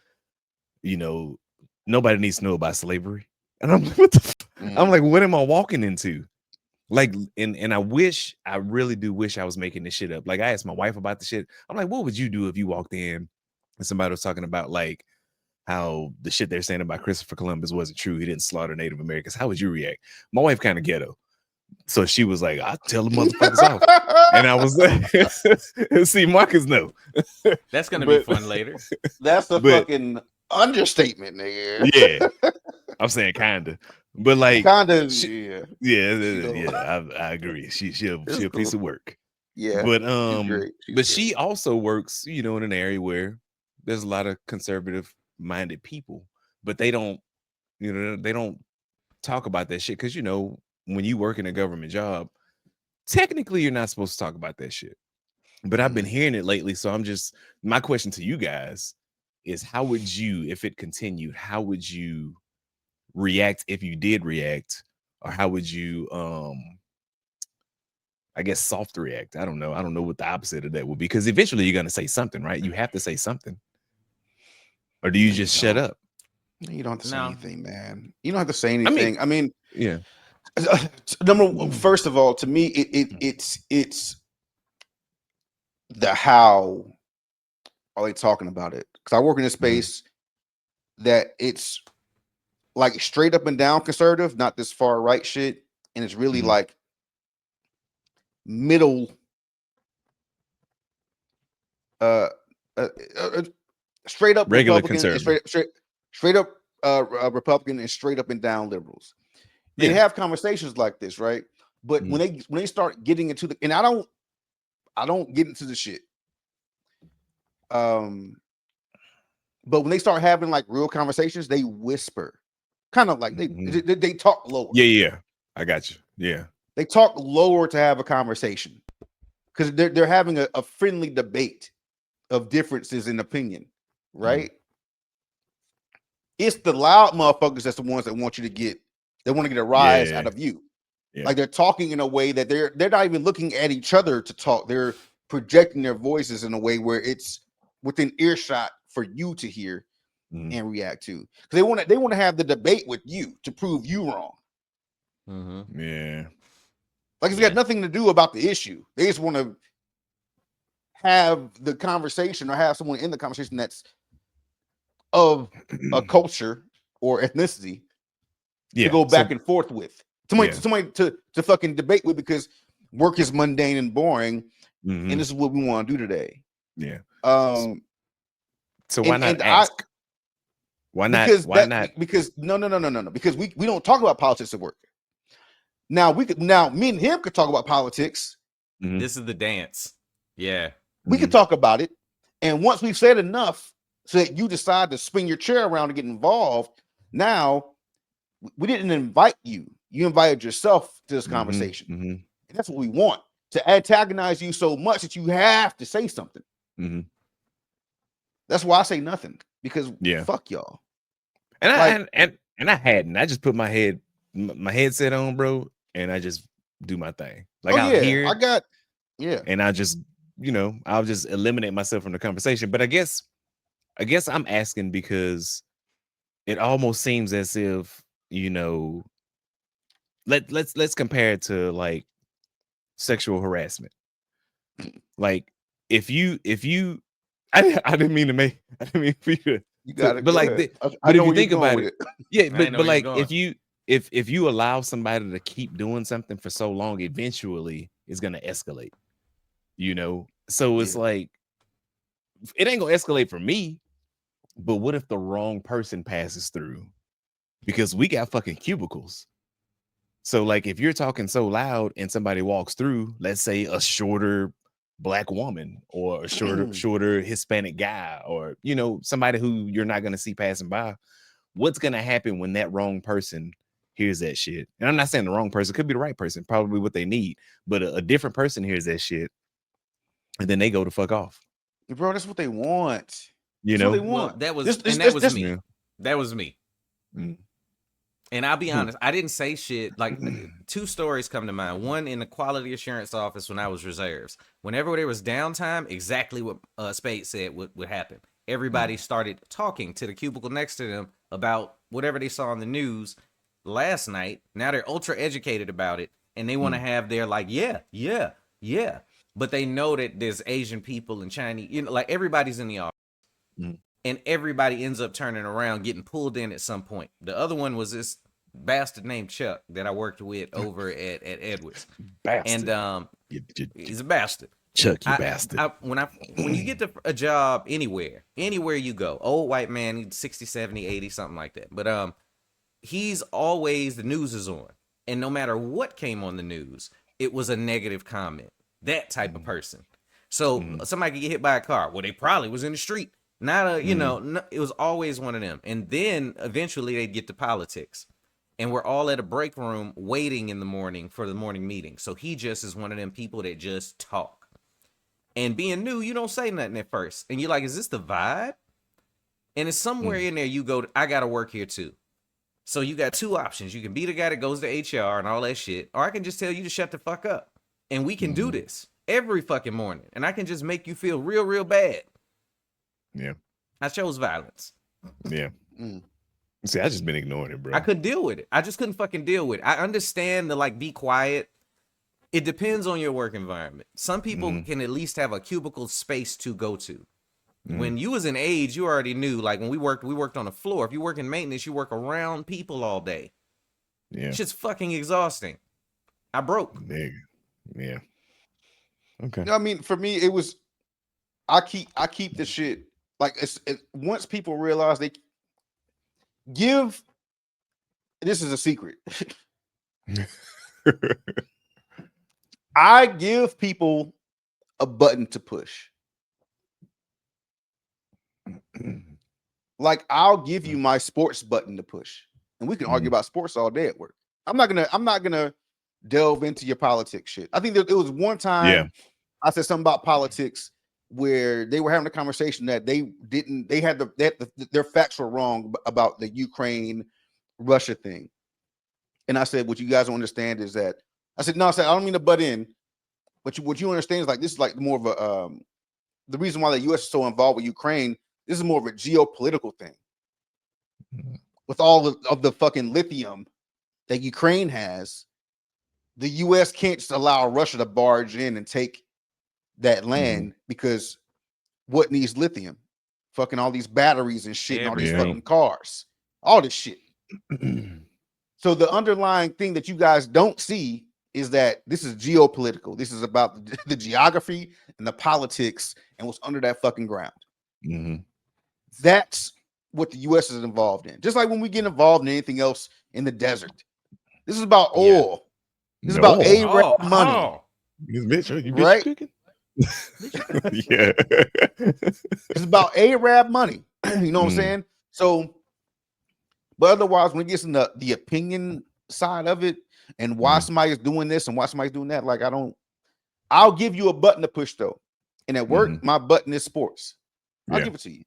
nobody needs to know about slavery. And I'm like, what the I'm like, what am I walking into? Like, and I really do wish I was making this shit up. Like, I asked my wife about the shit. I'm like, what would you do if you walked in and somebody was talking about like how the shit they're saying about Christopher Columbus wasn't true? He didn't slaughter Native Americans. How would you react? My wife kind of ghetto. So she was like, I'll tell the motherfuckers off. And I was like, see, Marcus, no. That's going to be fun later. That's a fucking understatement, nigga. Yeah. I'm saying kind of. But like, I agree. She a cool. piece of work. Yeah, but she's great. She also works, in an area where there's a lot of conservative-minded people, but they don't, they don't talk about that shit because when you work in a government job, technically you're not supposed to talk about that shit. But I've been hearing it lately, so my question to you guys is, how would you, if it continued, how would you react if you did react, or how would you I guess soft react? I don't know what the opposite of that would be, because eventually you're going to say something, right? You have to say something. Or do you just shut up? You don't have to say anything, man. You don't have to say anything. I mean yeah. First of all, to me, it's the how are they talking about it? Because I work in a space that it's like straight up and down conservative, not this far right shit, and it's really like middle, straight up regular Republican, conservative, straight up Republican, and straight up and down liberals. They have conversations like this, right? But when they start getting into the, and I don't get into the shit. But when they start having like real conversations, they whisper, kind of like they talk lower. Yeah, I got you. Yeah, they talk lower to have a conversation because they're having a friendly debate of differences in opinion, right? It's the loud motherfuckers that's the ones that want you to get. They want to get a rise out of you. Yeah. Like they're talking in a way that they're not even looking at each other to talk. They're projecting their voices in a way where it's within earshot for you to hear and react to. Because they want to have the debate with you to prove you wrong. Yeah. Like it's got nothing to do about the issue. They just want to have the conversation or have someone in the conversation that's of a culture or ethnicity to go back and forth with. Somebody to fucking debate with, because work is mundane and boring, Mhm. and this is what we want to do today. Yeah. Um, So why not and ask? Why not? because Why that not? because no, because we don't talk about politics at work. Now me and him could talk about politics. Mhm. This is the dance. Yeah. We could talk about it, and once we've said enough, so that you decide to spin your chair around and get involved. Now we didn't invite you; you invited yourself to this conversation, Mhm. and that's what we want, to antagonize you so much that you have to say something. Mhm. That's why I say nothing, because Yeah. fuck y'all. And Like- I hadn't. I just put my headset on, bro, and I just do my thing. Like I'll hear it, and I just, I'll just eliminate myself from the conversation. But I guess I'm asking because it almost seems as if, let's compare it to like sexual harassment. Like if you I didn't mean for you to, You got it. but Go like ahead. but I if know you where you're think going about with it, it. yeah, I ain't know but where you're like going. if you allow somebody to keep doing something for so long, eventually it's gonna escalate. So it's Yeah. like it ain't gonna escalate for me, but what if the wrong person passes through? Because we got fucking cubicles. So like if you're talking so loud and somebody walks through, let's say a shorter black woman or a shorter Hispanic guy, or somebody who you're not gonna see passing by, what's gonna happen when that wrong person hears that shit? And I'm not saying the wrong person, could be the right person, probably what they need, but a different person hears that shit, and then they go to fuck off. Bro, that's what they want. You That's what know, they Well, want. that was This- and that was this- me. Yeah. That was me. Mm. And I'll be honest, I didn't say shit. Like, two stories come to mind. One in the quality assurance office when I was reserves. Whenever there was downtime, exactly what Spade said would happen. Everybody started talking to the cubicle next to them about whatever they saw on the news last night. Now they're ultra educated about it, and they want to have their like, yeah. But they know that there's Asian people and Chinese, like everybody's in the office. Mm. And everybody ends up turning around, getting pulled in at some point. The other one was this bastard named Chuck that I worked with over at Edwards. Bastard. And he's a bastard. Chuck, you bastard. When you get to a job anywhere you go, old white man, he's 60, 70, 80, something like that. But he's always, the news is on. And no matter what came on the news, it was a negative comment. That type of person. So somebody could get hit by a car. Well, they probably was in the street. Not it was always one of them. And then eventually they'd get to politics. And we're all at a break room waiting in the morning for the morning meeting. So he just is one of them people that just talk. And being new, you don't say nothing at first. And you're like, is this the vibe? And it's somewhere in there you go, I got to work here too. So you got two options. You can be the guy that goes to HR and all that shit. Or I can just tell you to shut the fuck up. And we can do this every fucking morning. And I can just make you feel real, real bad. Yeah. I chose violence. Yeah. See, I just been ignoring it, bro. I couldn't deal with it. I just couldn't fucking deal with it. I understand the like be quiet. It depends on your work environment. Some people can at least have a cubicle space to go to. When you was in age, you already knew, like when we worked on the floor. If you work in maintenance, you work around people all day. Yeah. Shit's fucking exhausting. I broke. Nigga. Yeah. Okay. I mean, for me, it was I keep the shit like once people realize they give. This is a secret. I give people a button to push. Like I'll give you my sports button to push, and we can argue about sports all day at work. I'm not gonna delve into your politics shit. I think there was one time I said something about politics where they were having a conversation that their facts were wrong about the Ukraine Russia thing. And I said, what you guys don't understand is that I don't mean to butt in, but what you understand is like this is like more of a the reason why the US is so involved with Ukraine, this is more of a geopolitical thing. With all of the fucking lithium that Ukraine has, the US can't just allow Russia to barge in and take that land because what needs lithium? Fucking all these batteries and shit and all these fucking cars, all this shit. So the underlying thing that you guys don't see is that this is geopolitical. This is about the geography and the politics and what's under that fucking ground. Mhm. That's what the U.S. is involved in. Just like when we get involved in anything else in the desert. This is about Yeah. oil. This is about No. Arab money, You bitch right? cooking? Yeah. It's about Arab money. You know what I'm Mm. saying? So, but otherwise, when it gets in the opinion side of it and why Mhm. somebody is doing this and why somebody's doing that, like I'll give you a button to push though. And at work, Mhm. my button is sports. I'll Yeah. give it to you.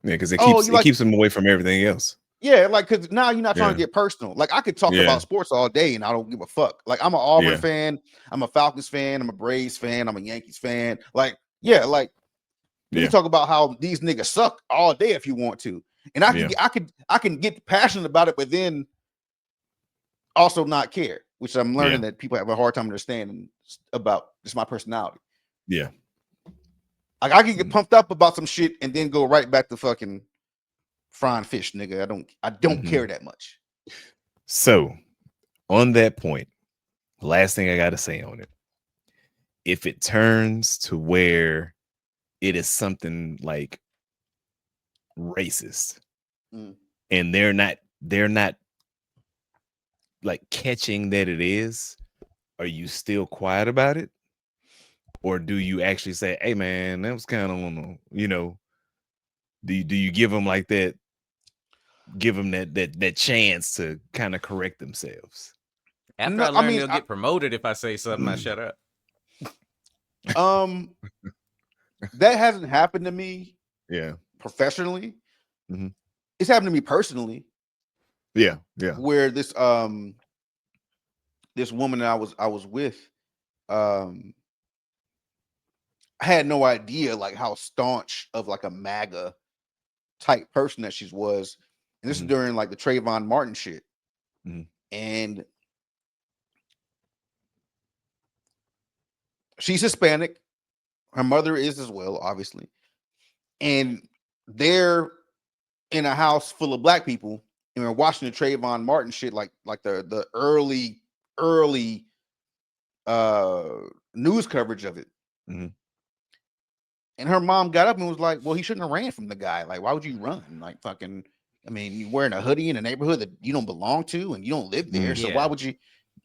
Yeah, because it Oh, keeps you like them away from everything else. Yeah, like because now you're not trying to Yeah. get personal. Like I could talk Yeah. about sports all day and I don't give a fuck. Like I'm an Auburn Yeah. fan, I'm a Falcons fan, I'm a Braves fan, I'm a Yankees fan. Like, yeah, like we Yeah. can talk about how these niggas suck all day if you want to. And I can Yeah. get, I can get passionate about it, but then also not care, which I'm learning that people have a hard time understanding about just my personality. Yeah. Like I can get pumped up about some shit and then go right back to fucking frying fish, nigga. I don't care that much. So on that point, last thing I gotta say on it. If it turns to where it is something like racist Mm. and they're not like catching that it is, are you still quiet about it? Or do you actually say, hey man, that was kind of on the, do you give them like that, give them that chance to kind of correct themselves? After No, I I learned mean, they'll get promoted if I say something, I shut up. That hasn't happened to me Yeah. professionally. Mhm. It's happened to me personally. Yeah. Where this this woman that I was with I had no idea like how staunch of like a MAGA type person that she was. And this is during like the Trayvon Martin shit. Mhm. And she's Hispanic. Her mother is as well, obviously. And they're in a house full of black people and we're watching the Trayvon Martin shit like the early news coverage of it. Mhm. And her mom got up and was like, well, he shouldn't have ran from the guy. Like, why would you run? Like fucking, I mean, you wearing a hoodie in a neighborhood that you don't belong to and you don't live there. So why Yeah. would you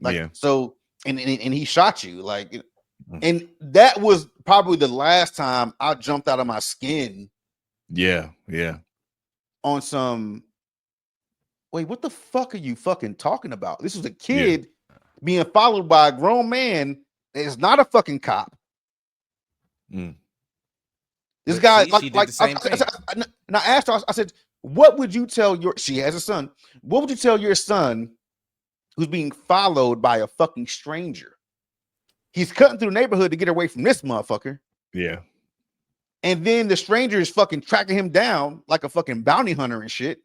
like Yeah. so and he shot you like and that was probably the last time I jumped out of my skin Yeah. on some wait, what the fuck are you fucking talking about? This was a kid being followed by a grown man that is not a fucking cop. Mm. This But guy, see, she did the same thing. and I asked her, I said, what would you tell she has a son, what would you tell your son who's being followed by a fucking stranger? He's cutting through the neighborhood to get away from this motherfucker. Yeah. And then the stranger is fucking tracking him down like a fucking bounty hunter and shit.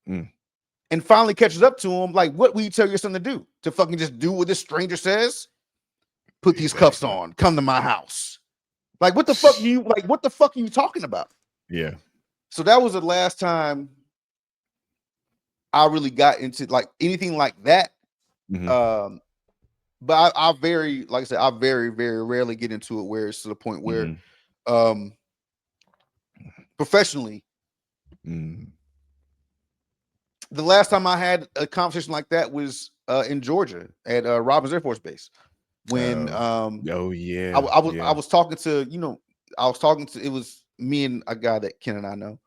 And finally catches up to him. Like, what will you tell your son to do? To fucking just do what this stranger says? Put these cuffs on, come to my house. Like, what the fuck what the fuck are you talking about? Yeah. So that was the last time I really got into like anything like that. But I very, like I said, I very, very rarely get into it where it's to the point where professionally, the last time I had a conversation like that was in Georgia at Robins Air Force Base. When I was talking to, it was me and a guy that Ken and I know.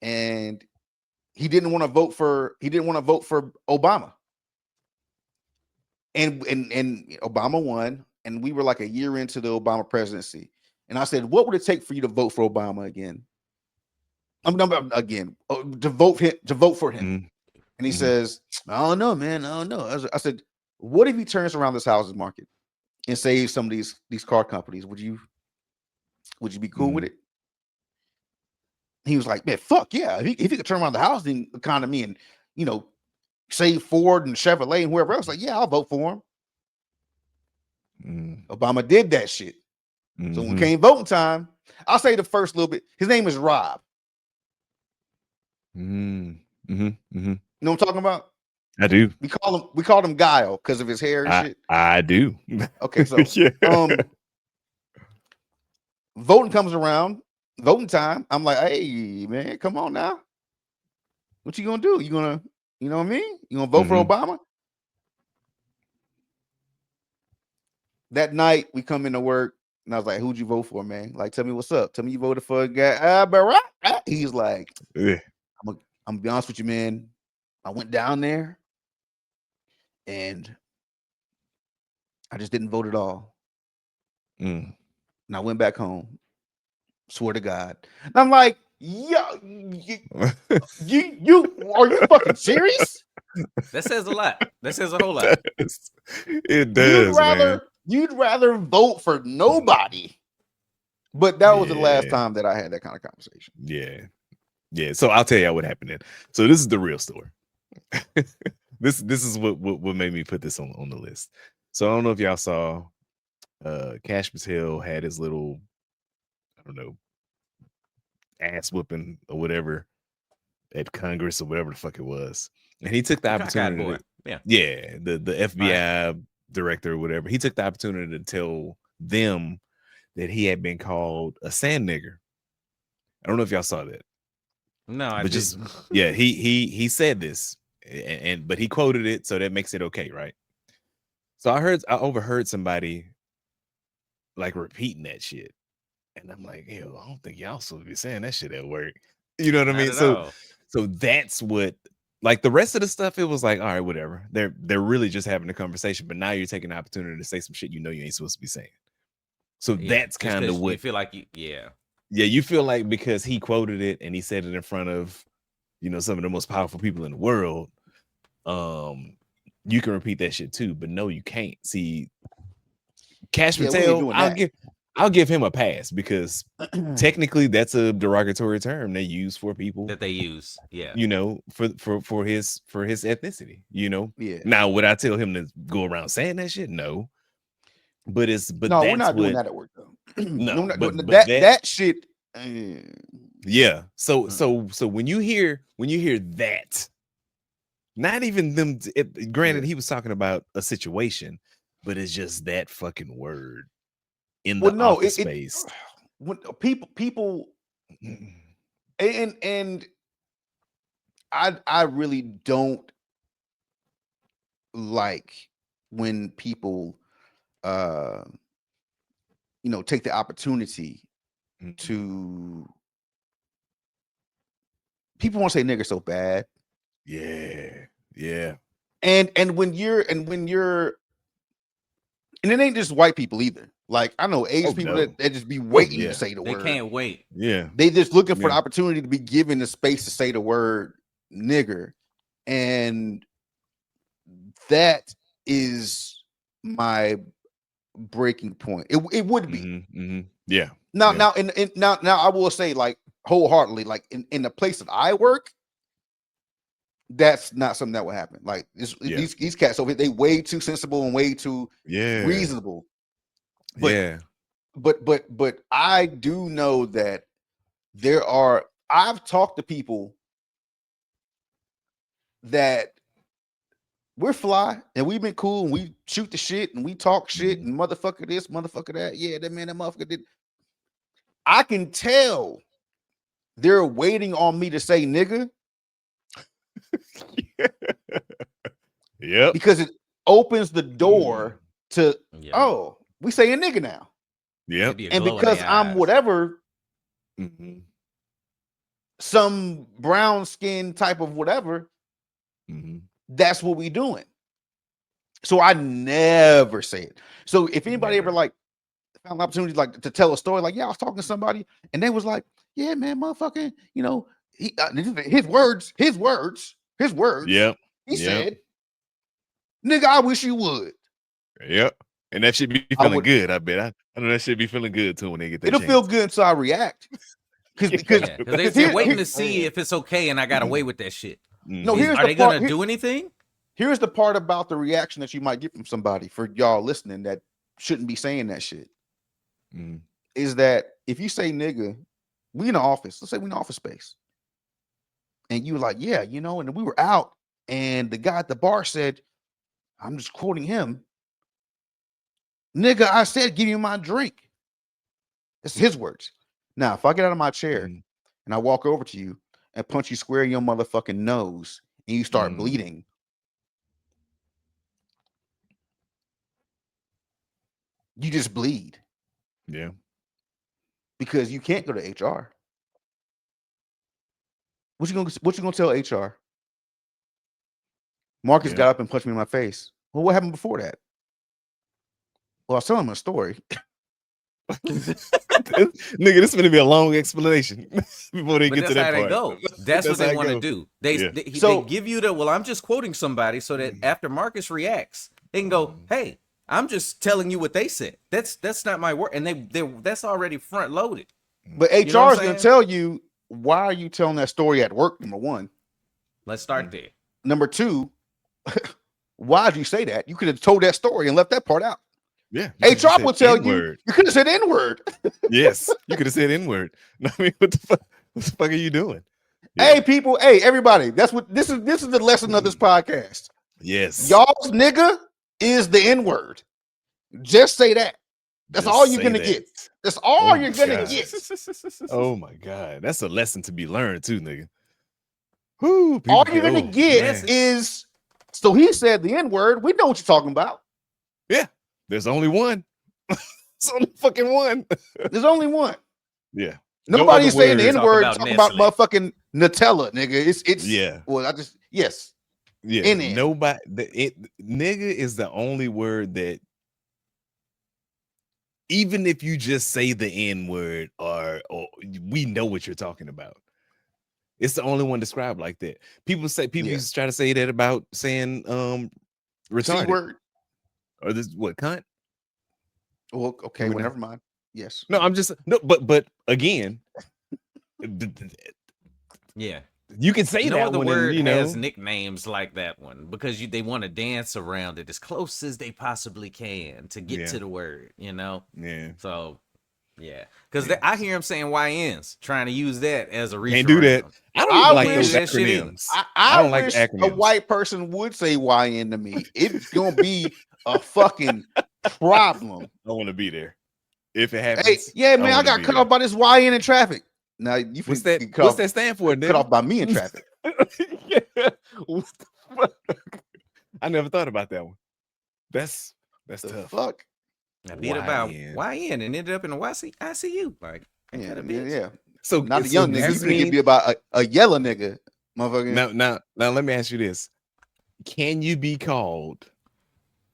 And he didn't want to vote for Obama. And Obama won, and we were like a year into the Obama presidency. And I said, what would it take for you to vote for Obama again? To vote for him. And he says, I don't know, man. I don't know. I said, what if he turns around this housing market and saves some of these car companies? Would you be cool with it? He was like, man, fuck yeah. If he could turn around the housing economy and, save Ford and Chevrolet and whoever else, like, yeah, I'll vote for him. Obama did that shit. So when it came voting time, I'll say the first little bit. His name is Rob. You know what I'm talking about? I do. We call him Guile because of his hair and shit. I do. Okay, so voting comes around, voting time. I'm like, hey man, come on now. What you gonna do? You know what I mean? You gonna vote for Obama? That night we come into work and I was like, who'd you vote for, man? Like, tell me what's up. Tell me you voted for a guy. Barack. He's like, I'm gonna be honest with you, man. I went down there and I just didn't vote at all. And I went back home. Swear to God. And I'm like, yo, you are you fucking serious? That says a lot. That says a whole lot. It does. You'd rather vote for nobody. But that was the last time that I had that kind of conversation. Yeah. So I'll tell you what happened then. So this is the real story. This is what made me put this on the list. So I don't know if y'all saw Cash Patel had his little, I don't know, ass whooping or whatever at Congress or whatever the fuck it was. And he took the opportunity. The FBI director or whatever. He took the opportunity to tell them that he had been called a sand nigger. I don't know if y'all saw that. No, I just didn't. Yeah, he said this, but he quoted it, so that makes it okay, right? So I overheard somebody like repeating that shit, and I'm like, hell, I don't think y'all supposed to be saying that shit at work. You know what I mean? So that's what, like, the rest of the stuff, it was like, all right, whatever. They're really just having a conversation, but now you're taking the opportunity to say some shit you ain't supposed to be saying. So that's kind of what you feel like you feel like, because he quoted it and he said it in front of, some of the most powerful people in the world, you can repeat that shit too, but no, you can't. See, Cash Patel, I'll give him a pass, because technically that's a derogatory term they use for people that they use. Yeah. For his ethnicity, Yeah. Now, would I tell him to go around saying that shit? No. But no, we're not doing that at work though. No, but that shit. Yeah. So when you hear that, not even them. Granted, he was talking about a situation, but it's just that fucking word in the office space. When people, and I really don't like when people take the opportunity to, people want to say nigger so bad. Yeah. And when you're and it ain't just white people either. Like, I know Asian people that just be waiting to say the word. They can't wait. Yeah. They just looking for the opportunity to be given the space to say the word nigger. And that is my breaking point. It would be. Yeah. Now I will say, like, wholeheartedly, like in the place that I work, that's not something that will happen. Like, these cats over here, they way too sensible and way too reasonable. But but I do know that I've talked to people that we're fly and we've been cool and we shoot the shit and we talk shit and motherfucker this, motherfucker that. Yeah, that motherfucker did. I can tell they're waiting on me to say nigga. Yep. Because it opens the door to, we say a nigga now. Yep. And because I'm whatever, some brown skin type of whatever, that's what we doing. So I never say it. So if anybody ever like found an opportunity like to tell a story, like, I was talking to somebody and they was like, yeah, man, motherfucking, his words. Yep. He said, nigga, I wish you would. Yep. And that should be feeling good. I bet. I know that should be feeling good too when they get that. It'll feel good until I react. Because they're waiting to see if it's okay, and I got away with that shit. No, are they gonna do anything? Here's the part about the reaction that you might get from somebody, for y'all listening that shouldn't be saying that shit. Is that if you say nigga, we in the office, let's say we in the office space, and you were like, yeah, and we were out And the guy at the bar said, I'm just quoting him, nigga, I said, give you my drink. That's his words. Now, if I get out of my chair Mhm. and I walk over to you and punch you square in your motherfucking nose and you start Mm. bleeding, you just bleed Yeah. because you can't go to HR. What you gonna tell HR? Marcus Yeah. got up and punched me in my face. Well, what happened before that? Well, I was telling him a story. Nigga, this is gonna be a long explanation before they But get to that's how that they part. go. That's what how they it want to go. do. Yeah. They So give you the, well, I'm just quoting somebody so that after Marcus reacts, they can go, hey, I'm just telling you what they said. That's not my word. And that's already front loaded. but You know what HR I'm is gonna saying? tell you, why are you telling that story at work? Number one. Let's start there. Number two, why did you say that? You could have told that story and left that part out. Yeah. You could've just HR said will tell you, N-word. you could have said N-word. Yes. You could have said N-word. I mean, what the fuck are you doing? Hey, people, hey, everybody. That's what this is. This is the lesson of this podcast. Yes. Y'all's nigga is the N-word. Just say that. That's Just all you're say gonna that. get. That's all Oh you're my gonna God. get. Oh my God. That's a lesson to be learned too, nigga. Whoo, All people you're gonna oh, get man. is, so he said the N-word. We know what you're talking about. Yeah. There's only one. There's only fucking one. There's only one. Yeah. No Nobody's other saying the word. Talk N-word, about talking about Nestle. motherfucking Nutella, nigga. It's Yeah. well, I just yes. Yeah. NN. Nobody nigga is the only word that, even if you just say the N-word or we know what you're talking about. It's the only one described like that. People Yeah. used to try to say that about saying retarded C-word. or this what cunt. Well, okay, Can we well, not? never mind. Yes. No, I'm just no, but again, Yeah. you can say No that other one and word you has know, nicknames like that one because they want to dance around it as close as they possibly can to get Yeah. to the word, you know? yeah. So, yeah. Because Yeah. I hear them saying YNs, trying to use that as a reach Can't do that. around. I don't I even like Can't wish do those that shit either. acronyms. I don't like wish a acronyms. white person would say YN to me. It's gonna be a fucking problem. I want to be there. If it Hey, happens, yeah, man, I wanna got be cut there. off by this YN in traffic. Now you What's finna that? get cut What's off, that stand for? cut Nigga? off by me in traffic. What the fuck? I never thought about that one. That's The tough. fuck? I beat about YN. YN and ended up in a ICU. Like, ain't Yeah, that a yeah, bitch? yeah. So Not a so young does nigga. You this finna get mean me about a yellow nigga, motherfucker. now let me ask you this. Can you be called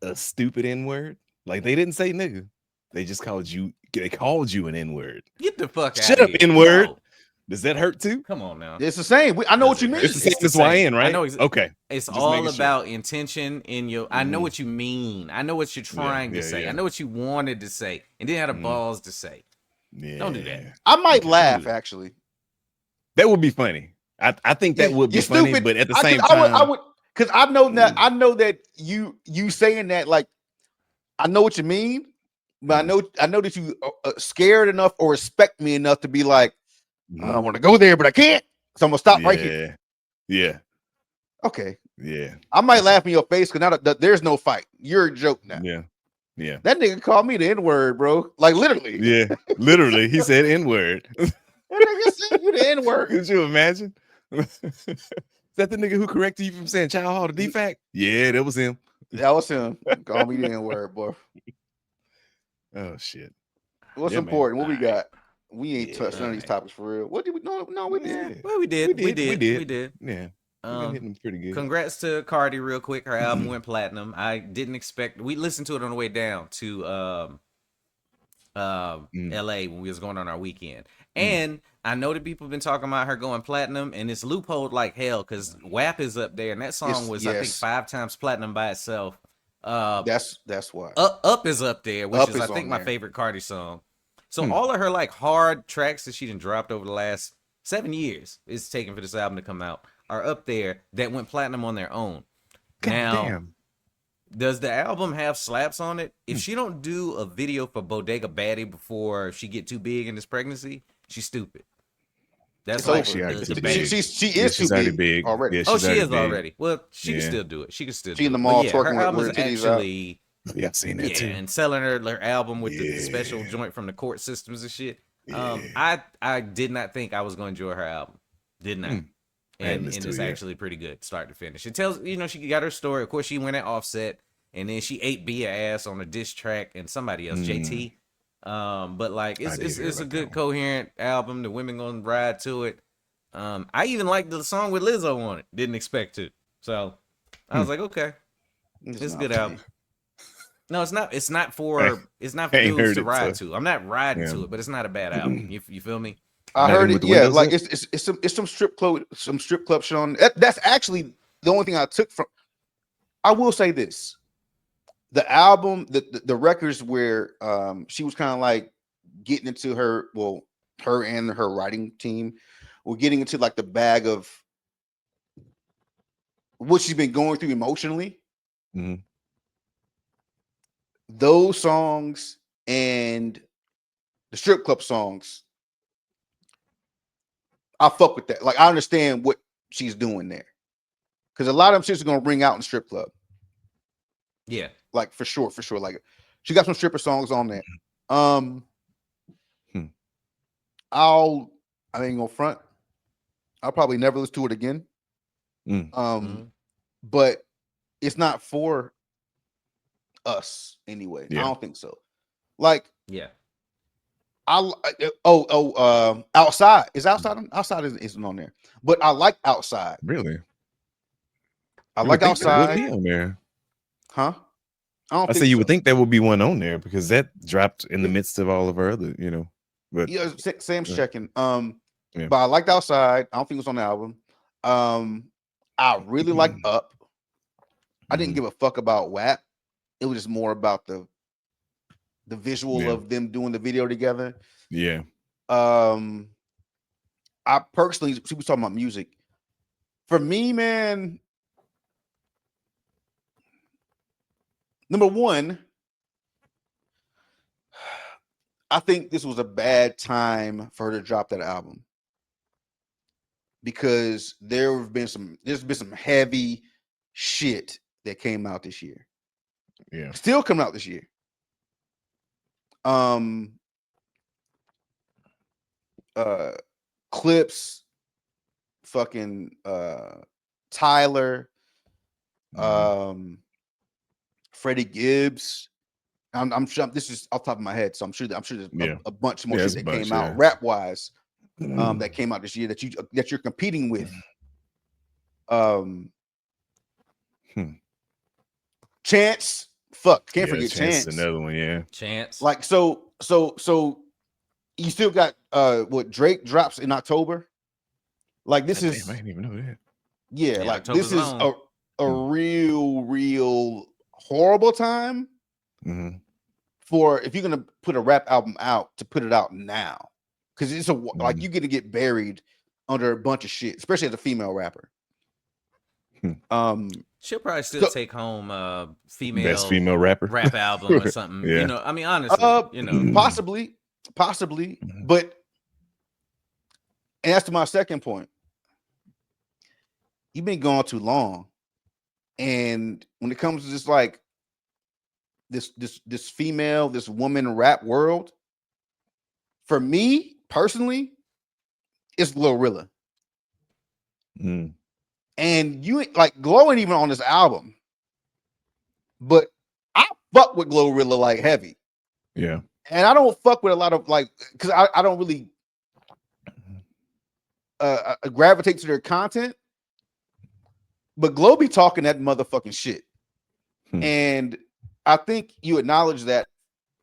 a stupid N-word? Like they didn't say nigga. They just called you an N-word. Get the fuck out Shut of up, here. N-word. No. Does that hurt too? Come on now. It's the same. I know what Does you it mean. hurt? It's the same the as same. YN, right? I know Okay. It's Just all making sure. about intention in your. I know Mhm. what you mean. I know what you're trying to yeah, say. yeah. I know what you wanted to say, and didn't have the Mhm. balls to say. Yeah. Don't do that. I might Okay. laugh actually. That would be funny. I think that would be You're funny, stupid. but at the I, 'cause same I time, would, because I know that you saying that, like, I know what you mean, but I know that you scared enough or respect me enough to be like, I want to go there, but I can't. So I'm gonna stop right here. Yeah. Okay. Yeah. I might Okay. laugh in your face because now there's no fight. You're a joke now. Yeah. Yeah. That nigga called me the N-word, bro. Like literally. Yeah. Literally, he said N-word. That nigga said you the N-word. Could you imagine? Is that the nigga who corrected you from saying child hall to defact? Yeah, that was him. That was him. Call me the N-word, boy. Oh shit. What's Yeah, man. important? What we All right. got? We ain't touched none of these Alright. topics for real. What did we? No, we Yeah. did. Well, we did. We did. Yeah. We've been hitting them pretty good. Congrats to Cardi real quick. Her album went platinum. I didn't expect. We listened to it on the way down to LA when we was going on our weekend. And I know that people have been talking about her going platinum, and it's loopholed like hell because WAP is up there, and that song was I think 5 times platinum by itself. That's why. Up is up there, which Up is is I think on my there. favorite Cardi song. So all of her like hard tracks that she done dropped over the last 7 years it's taken for this album to come out are up there that went platinum on their own. God Now, damn. does the album have slaps on it? If she don't do a video for Bodega Baddie before she get too big in this pregnancy, she's stupid. That's It's like over. She already the too debate. big. She Yeah, is too she's already big big. already. Yeah, Oh, she's she is big. already. Well, she can Yeah. still do it. She can still She do in the it. mall But yeah, twerking her with album her is titties out. actually Yeah, I've seen that yeah, too. and selling her album with the special Yeah. joint from the court systems and shit. Yeah. I did not think I was going to enjoy her album. Did not. I hadn't And listened it's to it yet. actually pretty good, start to finish. It tells she got her story. Of course, she went at Offset, and then she ate Bia ass on a diss track and somebody else, JT. But like I did hear it's a about that good one. coherent album. The women gonna ride to it. I even liked the song with Lizzo on it. Didn't expect to. So I was like, okay, it's a not good for me. album. No, it's not. It's not I for ain't dudes heard to it, ride so to. I'm not riding yeah. to it, but it's not a bad album. You feel me? I Nothing heard with it. the Yeah, windows like up? it's some strip club shit on. That's actually the only thing I took from. I will say this: the album, the records where she was kind of like getting into her and her writing team were getting into like the bag of what she's been going through emotionally. Mhm. Those songs and the strip club songs, I fuck with that. Like I understand what she's doing there because a lot of them shits are gonna ring out in the strip club. Yeah. Like for sure. Like she got some stripper songs on there. Hmm. I ain't gonna front. I'll probably never listen to it again. Mm. But it's not for us anyway. I Yeah. don't think so. Like Yeah. outside is outside isn't on there, but I like outside. Really? I You like would think that would outside, be on there. huh? I don't I think say you so. would think there would be one on there because that dropped in the midst of all of her other, but Yeah, Sam's yeah. checking. Yeah. But I liked outside. I don't think it was on the album. I really liked Up. I didn't Mhm. give a fuck about WAP. It was just more about the visual Yeah. of them doing the video together. Yeah. I personally, she was talking about music. For me, man, number one, I think this was a bad time for her to drop that album because there's been some heavy shit that came out this year. Yeah. Still coming out this year. Clips, fucking Tyler, Freddie Gibbs. I'm sure this is off the top of my head, so I'm sure there's Yeah. a bunch more Yeah, shit it's a that bunch, came out yeah. rap wise that came out this year that you're competing with. Chance, can't forget Chance. Another one, yeah. Chance. Like so you still got what Drake drops in October. Like this is I didn't even know that. yeah, like October's this is long. a real horrible time Mhm. for if you're gonna put a rap album out to put it out now because it's like you're gonna get buried under a bunch of shit, especially as a female rapper. She'll probably still take home Best female rapper rap album or something. Yeah. I mean, honestly, possibly, but and that's to my second point. You've been gone too long, and when it comes to just like this female, this woman rap world, for me personally, it's Glorilla. And you like Glow ain't even on this album, but I fuck with Glorilla like heavy. Yeah. And I don't fuck with a lot of like because I don't really gravitate to their content. But Glow be talking that motherfucking shit. And I think you acknowledge that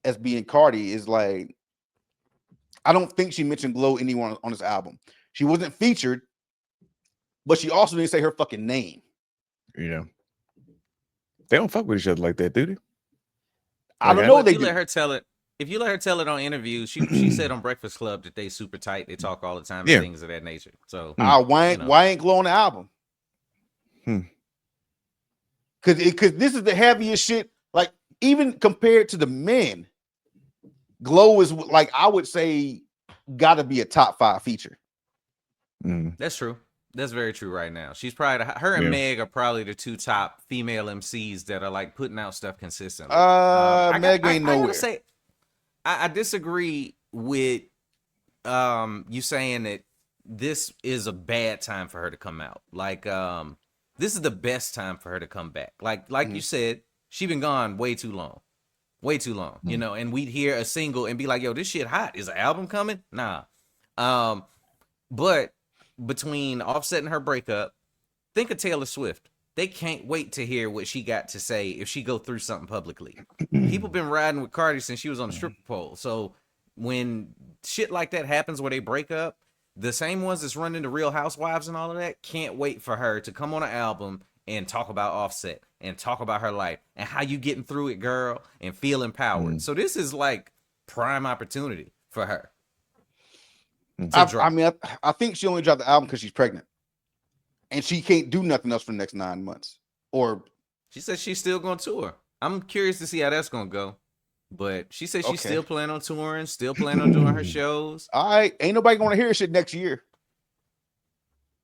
as being Cardi is like, I don't think she mentioned Glow anyone on this album. She wasn't featured, but she also didn't say her fucking name. Yeah. They don't fuck with each other like that, do they? I don't know. If you let her tell it, on interviews, she said on Breakfast Club that they super tight. They talk all the time and things of that nature. So why ain't Glow on the album? Because this is the heaviest shit. Like even compared to the men, Glow is like I would say got to be a top 5 feature. Mm. That's true. That's very true right now. She's probably her and Yeah. Meg are probably the two top female MCs that are like putting out stuff consistently. Meg ain't I gotta nowhere. say, I disagree with you saying that this is a bad time for her to come out. Like this is the best time for her to come back. Like you said, she been gone way too long. Way too long. You know, and we'd hear a single and be like, yo, this shit hot. Is an album coming? Nah. But between Offset and her breakup, think of Taylor Swift. They can't wait to hear what she got to say if she go through something publicly. People been riding with Cardi since she was on the stripper pole. So when shit like that happens where they break up, the same ones that's running the Real Housewives and all of that can't wait for her to come on an album and talk about Offset and talk about her life and how you getting through it, girl, and feel empowered. So this is like prime opportunity for her. I think she only dropped the album because she's pregnant, and she can't do nothing else for the next 9 months. Or she said she's still going to tour. I'm curious to see how that's going to go. But she said she's still planning on touring, still planning on doing her shows. All right, ain't nobody going to hear shit next year.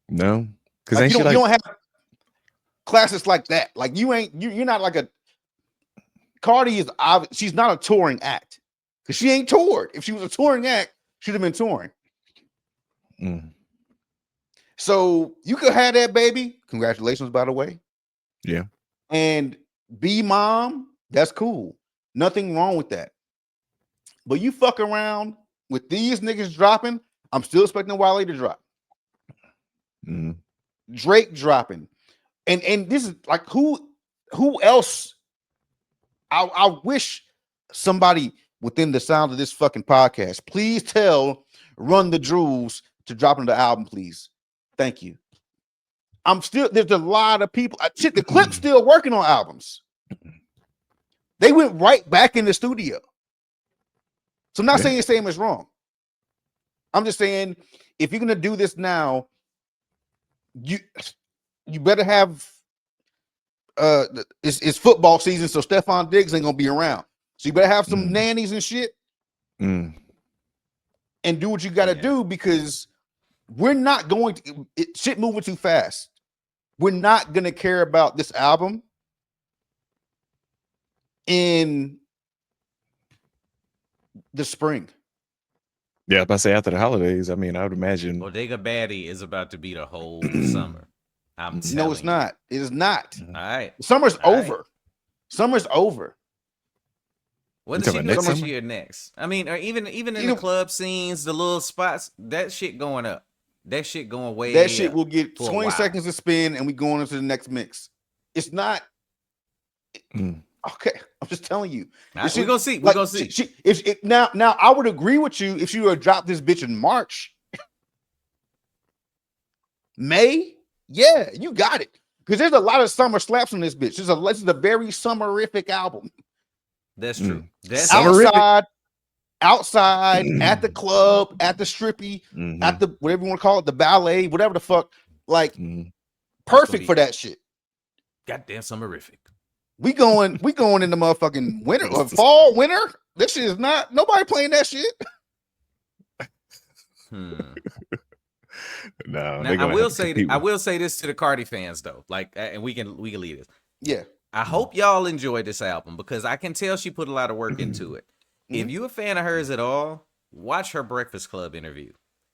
No, because like, you don't have classes like that. Like you're not like a Cardi is. She's not a touring act because she ain't toured. If she was a touring act, she'd have been touring. So you could have that baby. Congratulations, by the way. Yeah. And be mom. That's cool. Nothing wrong with that. But you fuck around with these niggas dropping. I'm still expecting Wale to drop. Drake dropping. And this is like who else? I wish somebody within the sound of this fucking podcast, please tell Run the Jewels to drop into the album, please. Thank you. There's a lot of people. Shit, the Clip's still working on albums. They went right back in the studio. So I'm not saying the same is wrong. I'm just saying if you're gonna do this now, you better have it's football season, so Stephon Diggs ain't gonna be around. So you better have some nannies and shit and do what you gotta do, because we're not going to shit moving too fast. We're not gonna care about this album in the spring. Yeah, if I say after the holidays, I mean, I would imagine Bodega Baddie is about to be the whole summer. No, it's not. It is not. All right. Summer's over. Right. Summer's over. What does she do this year next? I mean, or even in the club scenes, the little spots, that shit going up. That shit going way That shit will get 20 seconds to spin and we going into the next mix. It's not okay. I'm just telling you. We're gonna see. We're gonna see. Now I would agree with you if she would have dropped this bitch in March. May, yeah, you got it. Because there's a lot of summer slaps on this bitch. This is a very summerific album. That's true. That's outside, at the club, at the strippy, at the whatever you want to call it, the ballet, whatever the fuck. Like perfect for that shit. Goddamn summerific. We going in the motherfucking winter or fall, winter. This shit is not nobody playing that shit. No, now, I will say this to the Cardi fans though, like, and we can leave this. Yeah, I hope y'all enjoy this album because I can tell she put a lot of work into it. If you a fan of hers at all, watch her Breakfast Club interview.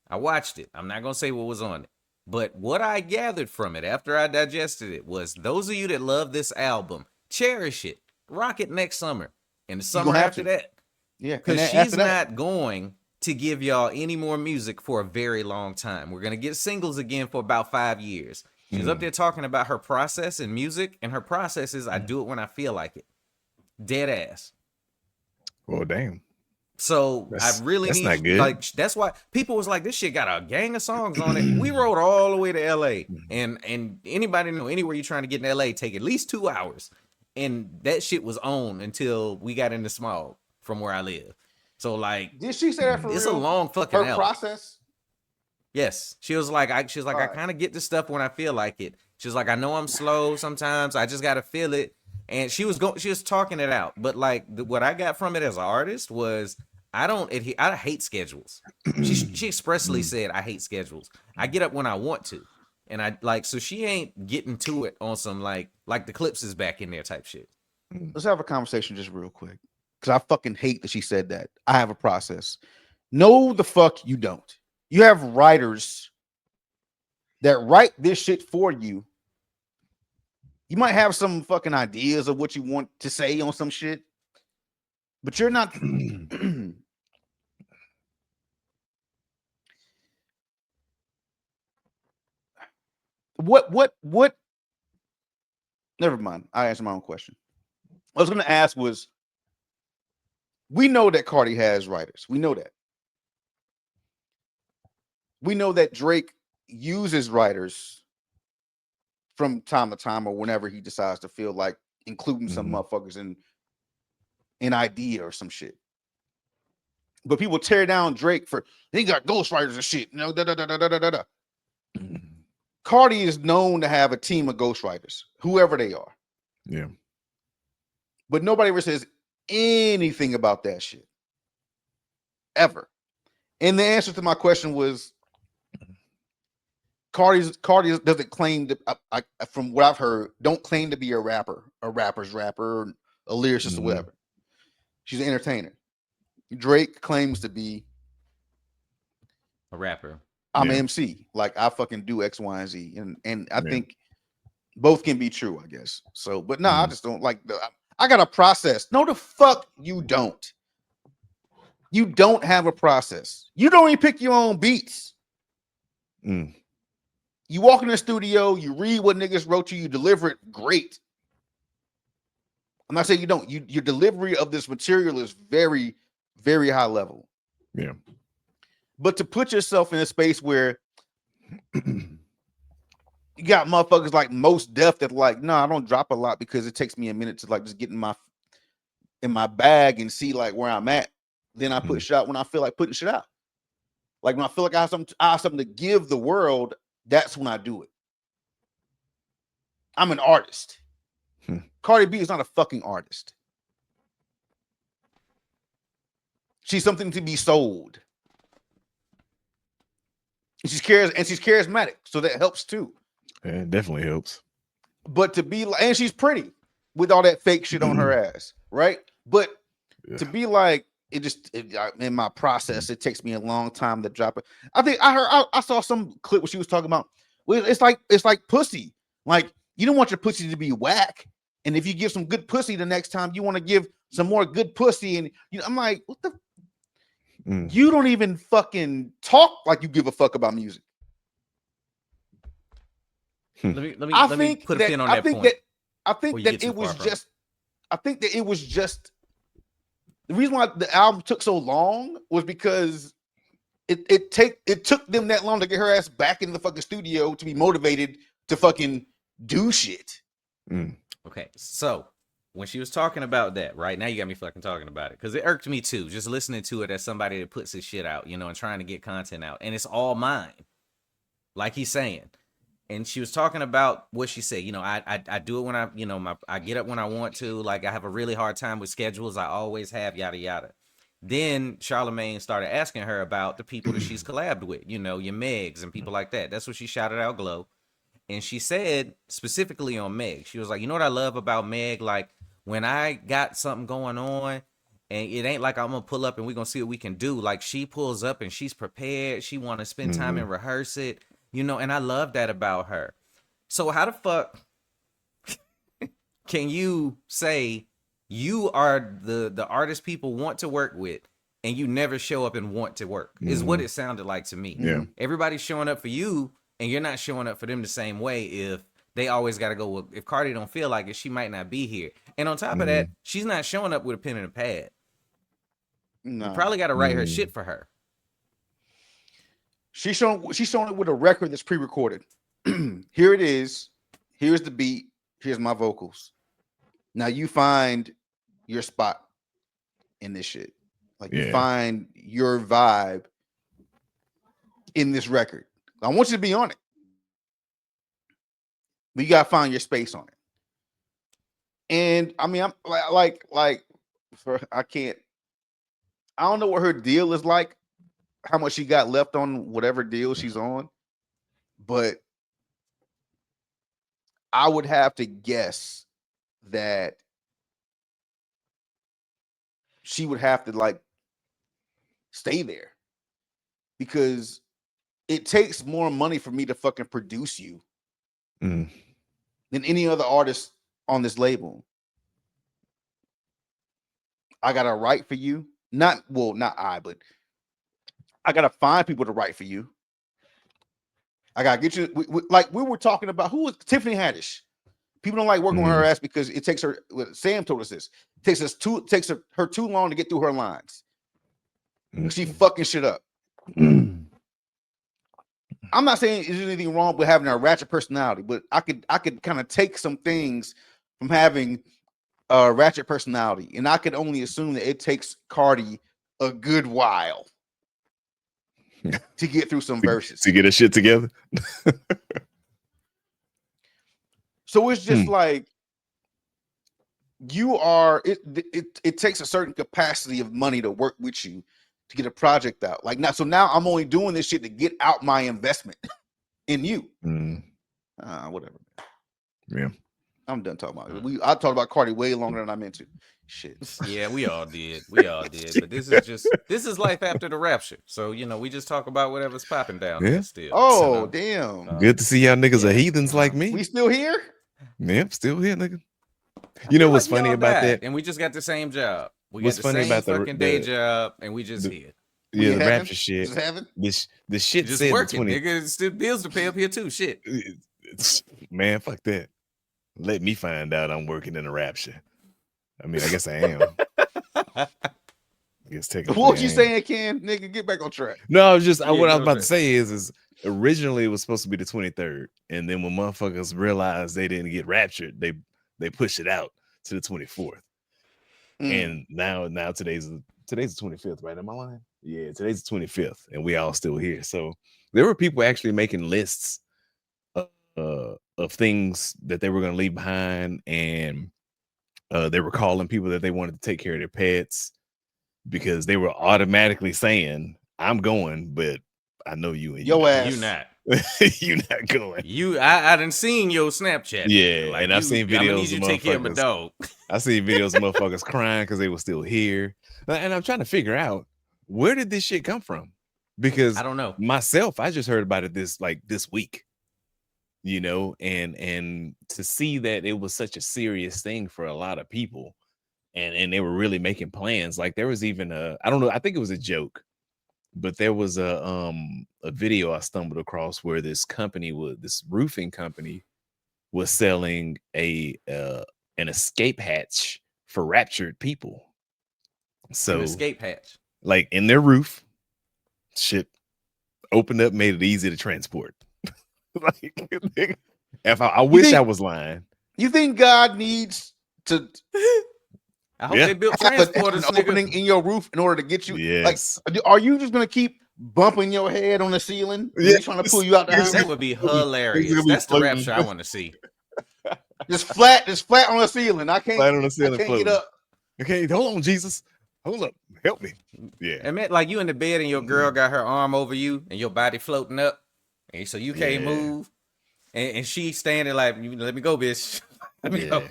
I watched it. I'm not gonna say what was on it, but what I gathered from it after I digested it was those of you that love this album, cherish it, rock it next summer, and the summer after that. Yeah, because she's not going to give y'all any more music for a very long time. We're going to get singles again for about 5 years. She's up there talking about her process in music, and her process is I do it when I feel like it. Dead ass. Well, damn. So I really need, not good. Like, that's why people was like, this shit got a gang of songs on it. We rode all the way to LA, and anybody know anywhere you're trying to get in LA take at least 2 hours, and that shit was on until we got into smog from where I live. So like, did she say that for it's real? a long fucking her process. Yes, she was like, I kind of get this stuff when I feel like it. She's like, I know I'm slow sometimes. I just gotta feel it. And she was talking it out. But like, what I got from it as an artist was, I don't adhere. I hate schedules. She expressly said I hate schedules. I get up when I want to, and I like so she ain't getting to it on some like the Clips is back in there type shit. Let's have a conversation just real quick, because I fucking hate that she said that. I have a process. No, the fuck you don't. You have writers that write this shit for you. You might have some fucking ideas of what you want to say on some shit, but you're not. What? Never mind. I answered my own question. I was going to ask was, we know that Cardi has writers. We know that. We know that Drake uses writers from time to time or whenever he decides to feel like including some motherfuckers in an idea or some shit. But people tear down Drake for he got ghostwriters and shit. You know, da da da da da da da. Cardi is known to have a team of ghostwriters, whoever they are. Yeah. But nobody ever says anything about that shit. Ever. And the answer to my question was Cardi doesn't claim to, from what I've heard, don't claim to be a rapper, a rapper's rapper, a lyricist or whatever. She's an entertainer. Drake claims to be A rapper. I'm an MC. Like I fucking do X, Y, and Z. And I think both can be true, I guess. So, but no, I just don't like I got a process. No, the fuck you don't. You don't have a process. You don't even pick your own beats. You walk in the studio, you read what niggas wrote you deliver it great. I'm not saying you don't. Your delivery of this material is very, very high level. Yeah. But to put yourself in a space where you got motherfuckers like Most Def that like, no, I don't drop a lot because it takes me a minute to like just get in my bag and see like where I'm at. Then I put shit out when I feel like putting shit out. Like when I feel like I have something to give the world, that's when I do it. I'm an artist. Cardi B is not a fucking artist. She's something to be sold. She's charismatic, so that helps too. Yeah, it definitely helps. But to be like, and she's pretty with all that fake shit on her ass, right? But to be like, in my process, it takes me a long time to drop it. I think I saw some clip where she was talking about, well, it's like pussy. Like you don't want your pussy to be whack, and if you give some good pussy the next time, you want to give some more good pussy, and I'm like, what the. You don't even fucking talk like you give a fuck about music. Let me put a pin on that point. I think that it was just the reason why the album took so long was because it took them that long to get her ass back in the fucking studio to be motivated to fucking do shit. Okay, so when she was talking about that, right now you got me fucking talking about it because it irked me too, just listening to it as somebody that puts his shit out, and trying to get content out, and it's all mine, like he's saying. And she was talking about what she said. I do it when I get up when I want to. Like I have a really hard time with schedules. I always have, yada yada. Then Charlamagne started asking her about the people that she's collabed with, your Megs and people like that. That's what she shouted out Glow. And she said specifically on Meg, she was like, you know what I love about Meg? Like when I got something going on and it ain't like I'm going to pull up and we're going to see what we can do. Like she pulls up and she's prepared. She want to spend time and rehearse it, and I love that about her. So how the fuck can you say you are the artist people want to work with and you never show up and want to work is what it sounded like to me. Yeah. Everybody's showing up for you and you're not showing up for them the same way. If they always got to go, well, if Cardi don't feel like it, she might not be here. And on top of that, she's not showing up with a pen and a pad. No. You probably got to write her shit for her. She's showing it with a record that's pre-recorded. Here it is. Here's the beat. Here's my vocals. Now you find your spot in this shit. Like you find your vibe in this record. I want you to be on it. But you gotta find your space on it. And I mean, I'm like I can't. I don't know what her deal is like, how much she got left on whatever deal she's on, but I would have to guess that she would have to like stay there because it takes more money for me to fucking produce you Mm. than any other artist on this label. I gotta write for you. Not I, but I gotta find people to write for you. I gotta get you like we were talking about who was Tiffany Haddish. People don't like working with her ass because it takes her. Sam told us this. It takes her too long to get through her lines. She fucking shit up. I'm not saying there's anything wrong with having a ratchet personality, but I could kind of take some things from having a ratchet personality, and I could only assume that it takes Cardi a good while to get through some verses to get her shit together. So it's just like you are. It takes a certain capacity of money to work with you to get a project out. Like now, so now I'm only doing this shit to get out my investment in you. Whatever. Yeah. I'm done talking about it. I talked about Cardi way longer than I meant to. Shit. Yeah, we all did. We all did. But this is life after the rapture. So, we just talk about whatever's popping down there still. Oh, damn. Good to see y'all niggas are heathens like me. We still here? Yep, still here, nigga. You know what's funny about that? And we just got the same job. We What's got the funny same about fucking day job, and we just here. Yeah, the rapture shit. The shit just said working, the 20. nigga. It's still bills to pay up here too. Shit. Man, fuck that. Let me find out I'm working in the rapture. I mean, I guess I am. What you saying, Ken? Nigga, get back on track. No, I was just what I was about to say is originally it was supposed to be the 23rd, and then when motherfuckers realized they didn't get raptured, they pushed it out to the 24th. And now today's the 25th, right? Am I lying? Yeah, today's the 25th, and we all still here. So there were people actually making lists of things that they were going to leave behind, and they were calling people that they wanted to take care of their pets because they were automatically saying, "I'm going, but I know you and your ass, you not." You're not going. I done seen your Snapchat. Yeah, like, and I've seen videos. Need you to take care of my dog. I seen videos of motherfuckers crying because they were still here, and I'm trying to figure out where did this shit come from, because I don't know myself. I just heard about it this week, and to see that it was such a serious thing for a lot of people, and they were really making plans. Like there was even I don't know. I think it was a joke. But there was a video I stumbled across where this roofing company was selling an escape hatch for raptured people. So an escape hatch, like in their roof, shit opened up, made it easy to transport. Like, if I wish I was lying. You think God needs to? I hope they built transporters, an opening in your roof in order to get you. Yes. Like, are you just gonna keep bumping your head on the ceiling? Yeah, trying to pull you out the house. That would be hilarious. That's the rapture I want to see. Just flat on the ceiling. I can't. Flat on the ceiling. I can't get up. Okay, hold on, Jesus. Hold up, help me. Yeah. It meant like you in the bed and your girl got her arm over you and your body floating up, and so you can't move, and she standing like, "Let me go, bitch. Let me go."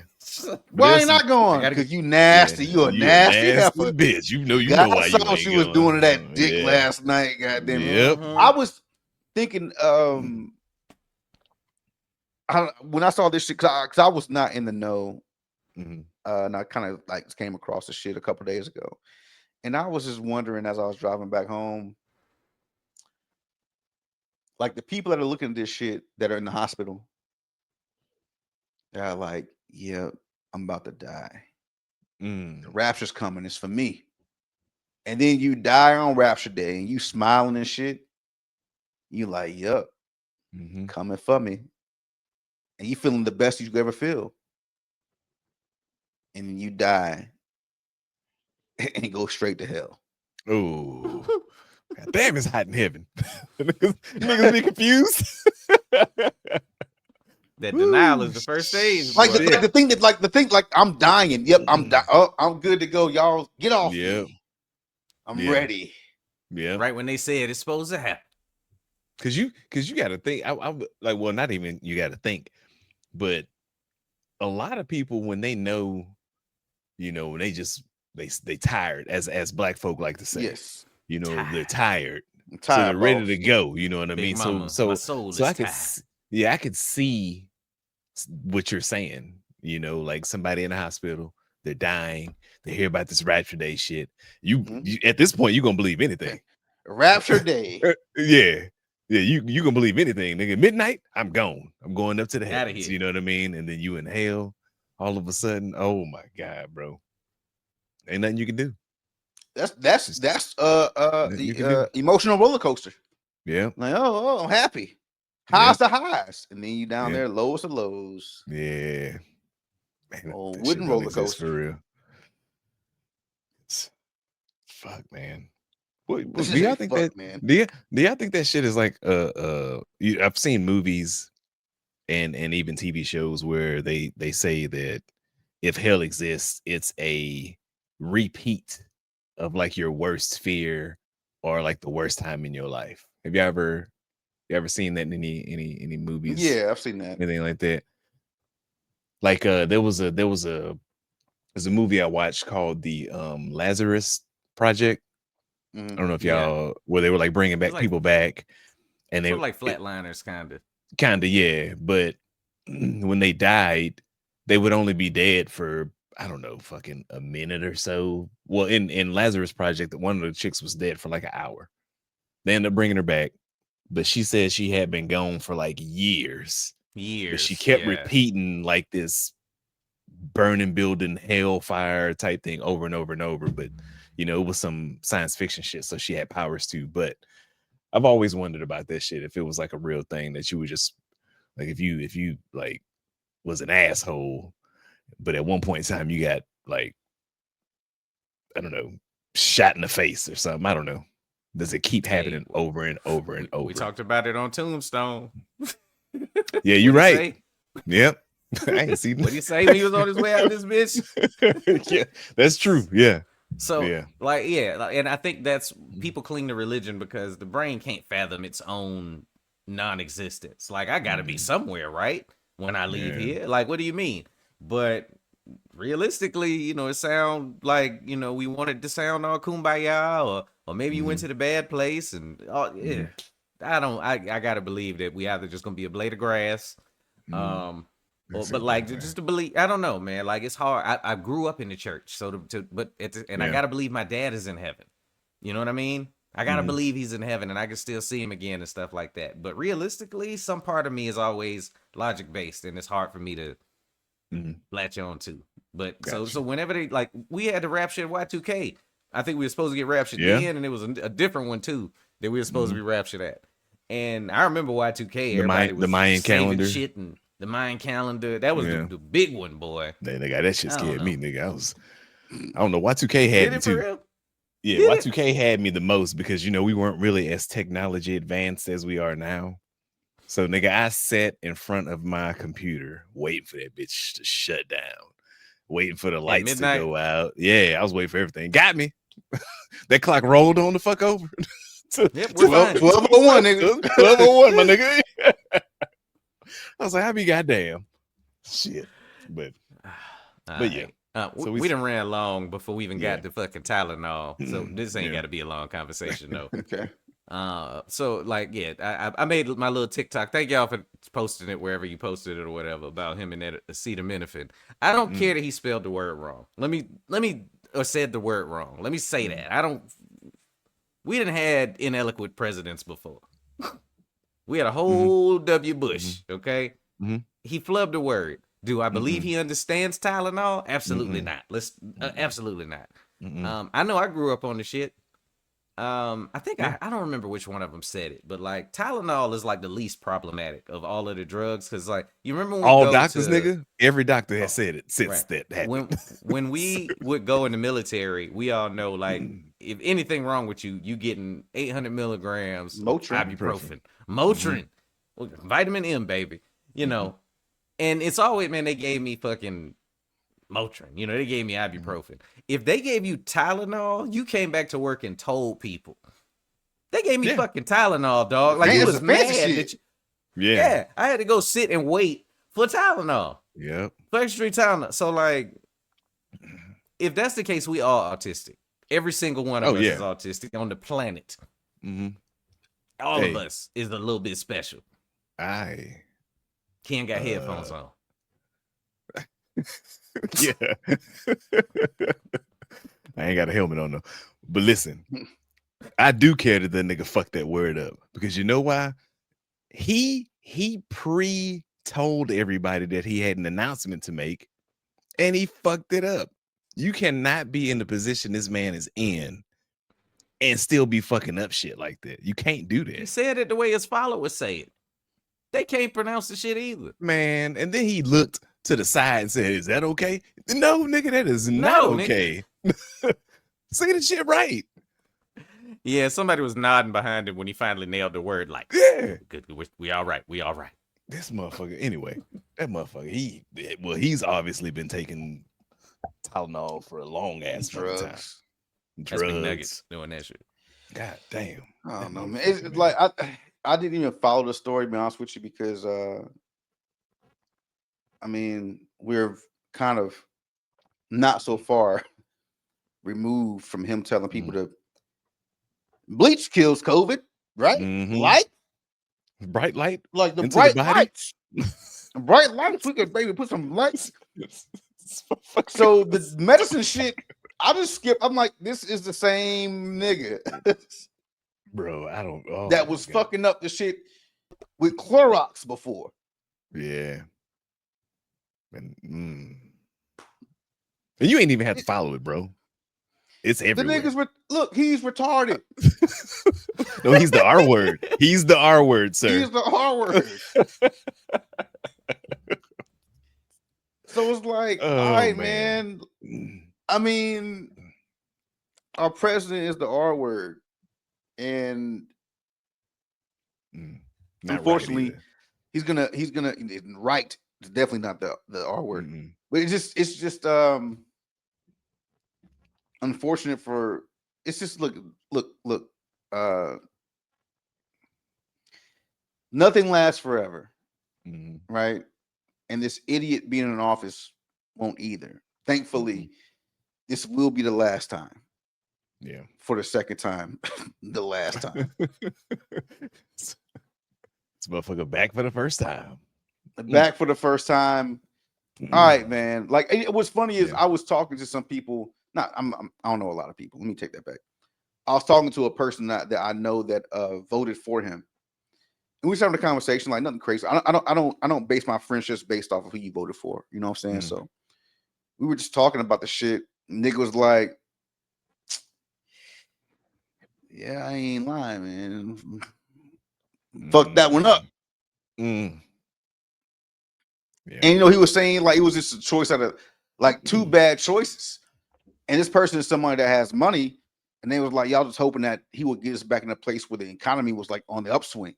Why ain't not going? Because you nasty. You a nasty bitch. You know why you ain't she was doing to that dick last night. Goddamn. Yep. I was thinking, when I saw this shit, because I was not in the know, and I kind of like came across the shit a couple days ago, and I was just wondering as I was driving back home, like the people that are looking at this shit that are in the hospital, they're like, "Yeah, I'm about to die. The rapture's coming. It's for me." And then you die on rapture day and you smiling and shit. You like, "Yup, coming for me." And you feeling the best you could ever feel. And then you die and go straight to hell. Oh, damn, it's hot in heaven. Niggas be confused. That denial is the first stage. Like the thing, I'm dying. Yep, I'm good to go. Y'all get off. Yep. Me. I'm Yeah. ready. Yeah. Right when they said it's supposed to happen. Cause you got to think. I like, well, not even you got to think, but a lot of people when they know, when they tired, as black folk like to say, Yes. they're tired, I'm so tired, they're ready boss. to go. You know what I Big mean? mama, So my soul so is I could, tired. I could see what you're saying. Like somebody in the hospital, they're dying. They hear about this rapture day shit. You at this point, you gonna believe anything. Rapture day. Yeah. Yeah, you gonna believe anything, nigga. Midnight, I'm gone. I'm going up to the Outta heavens. here. You know what I mean? And then you inhale, all of a sudden, oh my god, bro. Ain't nothing you can do. That's Nothing you can do. emotional roller coaster. Yeah. Like, I'm happy. Yeah. Highs to highs. And then you down Yeah. there, lowest of lows. Yeah. Man, Oh, that wooden shit don't roller exist coaster. for real. Fuck, man. What, This do is y'all a think fuck, that man. do y'all think that shit is like I've seen movies and even TV shows where they say that if hell exists, it's a repeat of like your worst fear or like the worst time in your life. Have you ever seen that in any movies? Yeah, I've seen that. Anything like that? Like there was a movie I watched called the Lazarus Project. I don't know if Yeah. y'all where they were like bringing back like- people back, and they Sort of like flatliners, kind of yeah. But when they died, they would only be dead for I don't know, fucking a minute or so. Well, in Lazarus Project, one of the chicks was dead for like an hour. They ended up bringing her back, but she said she had been gone for like years. years. But she kept yeah. repeating like this burning building hellfire type thing over and over and over. But it was some science fiction shit, so she had powers too. But I've always wondered about that shit, if it was like a real thing that you would just like if you like was an asshole, but at one point in time you got like I don't know, shot in the face or something. I don't know. Does it keep happening over and over and over? We talked about it on Tombstone. Yeah, you're What'd he right. say? Yep. I ain't seen What'd he say when he was on his way out this bitch? Yeah, that's true. Yeah. So Yeah. and I think that's people cling to religion because the brain can't fathom its own non-existence. Like I gotta be somewhere, right? When I leave Yeah. here. Like, what do you mean? But realistically, it sound like, we wanted to sound all kumbaya or maybe you went to the bad place and I gotta believe that we either just gonna be a blade of grass. But like just to believe, I don't know, man. Like it's hard. I grew up in the church, so I gotta believe my dad is in heaven. You know what I mean? I gotta believe he's in heaven, and I can still see him again and stuff like that. But realistically, some part of me is always logic based, and it's hard for me to latch on to. But so whenever they like, we had the rapture at Y2K. I think we were supposed to get raptured then, and it was a different one too that we were supposed to be raptured at. And I remember Y2K. Everybody was the Mayan saving calendar. shit and the Mayan calendar. That was the big one, boy. They got that shit I don't scared me, know. nigga. I don't know. Y2K had Did me it for too. real? Yeah, Did Y2K had me the most because we weren't really as technology advanced as we are now. So nigga, I sat in front of my computer waiting for that bitch to shut down, waiting for the lights to go out. Yeah, I was waiting for everything. Got me. That clock rolled on the fuck over. Yep, we're fine. 12:01, nigga. 12:01, my nigga. I was like, I be goddamn shit. But yeah. So we done ran long before we even got to fucking Tylenol. So this ain't Yeah. got to be a long conversation though. Okay. So like, yeah, I made my little TikTok. Thank y'all for posting it wherever you posted it or whatever about him and that acetaminophen. I don't care that he spelled the word wrong. Let me or said the word wrong. Let me say that. We didn't had ineloquent presidents before. We had a whole W. Bush, okay? He flubbed the word. Do I believe he understands Tylenol? Absolutely not. Absolutely not. I know I grew up on the shit. I think I don't remember which one of them said it, but like Tylenol is like the least problematic of all of the drugs because like you remember when all doctors, nigga, every doctor has said it since that happened. When we would go in the military, we all know like if anything wrong with you, you getting 800 milligrams Motrin. ibuprofen, Motrin, vitamin M, baby. And it's always, man, they gave me fucking Motrin. You know, they gave me ibuprofen. If they gave you Tylenol, you came back to work and told people. They gave me Yeah. fucking Tylenol, dog. Like, Man, you it's was a fancy mad shit. that you, Yeah. yeah, I had to go sit and wait for Tylenol. Yep. For extra Tylenol. So, like, if that's the case, we all autistic. Every single one of us is autistic on the planet. Mm-hmm. All of us is a little bit special. Ken got headphones on. Yeah. I ain't got a helmet on though. But listen, I do care that the nigga fucked that word up, because you know why? He told everybody that he had an announcement to make, and he fucked it up. You cannot be in the position this man is in and still be fucking up shit like that. You can't do He that. said it the way his followers say it. They can't pronounce the shit either. Man, and then he looked to the side and said, "Is that okay?" No, nigga, that is not okay. Say the shit right. Yeah, somebody was nodding behind him when he finally nailed the word. Like, Yeah, good, we all right. We all right. this motherfucker. Anyway, that motherfucker. He's obviously been taking Tylenol for a long ass fucking time. That's McNuggets doing that shit. God damn. I don't know, man. It's like I didn't even follow the story, to be honest with you, because I mean, we're kind of not so far removed from him telling people to bleach kills COVID, right? Light, bright light, like the into bright the body? lights, bright lights. We could maybe put some lights. So the medicine shit, I just skip. I'm like, this is the same nigga, bro. I don't. Oh, that was fucking up the shit with Clorox before. Yeah. And you ain't even have to follow it, bro. It's everywhere. The niggas look, he's retarded. No, he's the R word. He's the R word, sir. He's the R word. So it's like, all right, man. I mean, our president is the R word, and unfortunately, he's gonna right. It's definitely not the R word, but it's just unfortunate for. It's just look. Nothing lasts forever, right? And this idiot being in office won't either. Thankfully, this will be the last time. Yeah. For the second time, the last time. This motherfucker back for the first time. Back for the first time. All right, man. Like, what's funny is I was talking to some people. I don't know a lot of people. Let me take that back. I was talking to a person that I know that voted for him. And we was having a conversation, like nothing crazy. I don't base my friendships based off of who you voted for. You know what I'm saying? So we were just talking about the shit. Nigga was like, yeah, I ain't lying, man. Fuck that one up. Yeah. And he was saying like it was just a choice out of like two bad choices. And this person is somebody that has money, and they was like, y'all just hoping that he would get us back in a place where the economy was like on the upswing.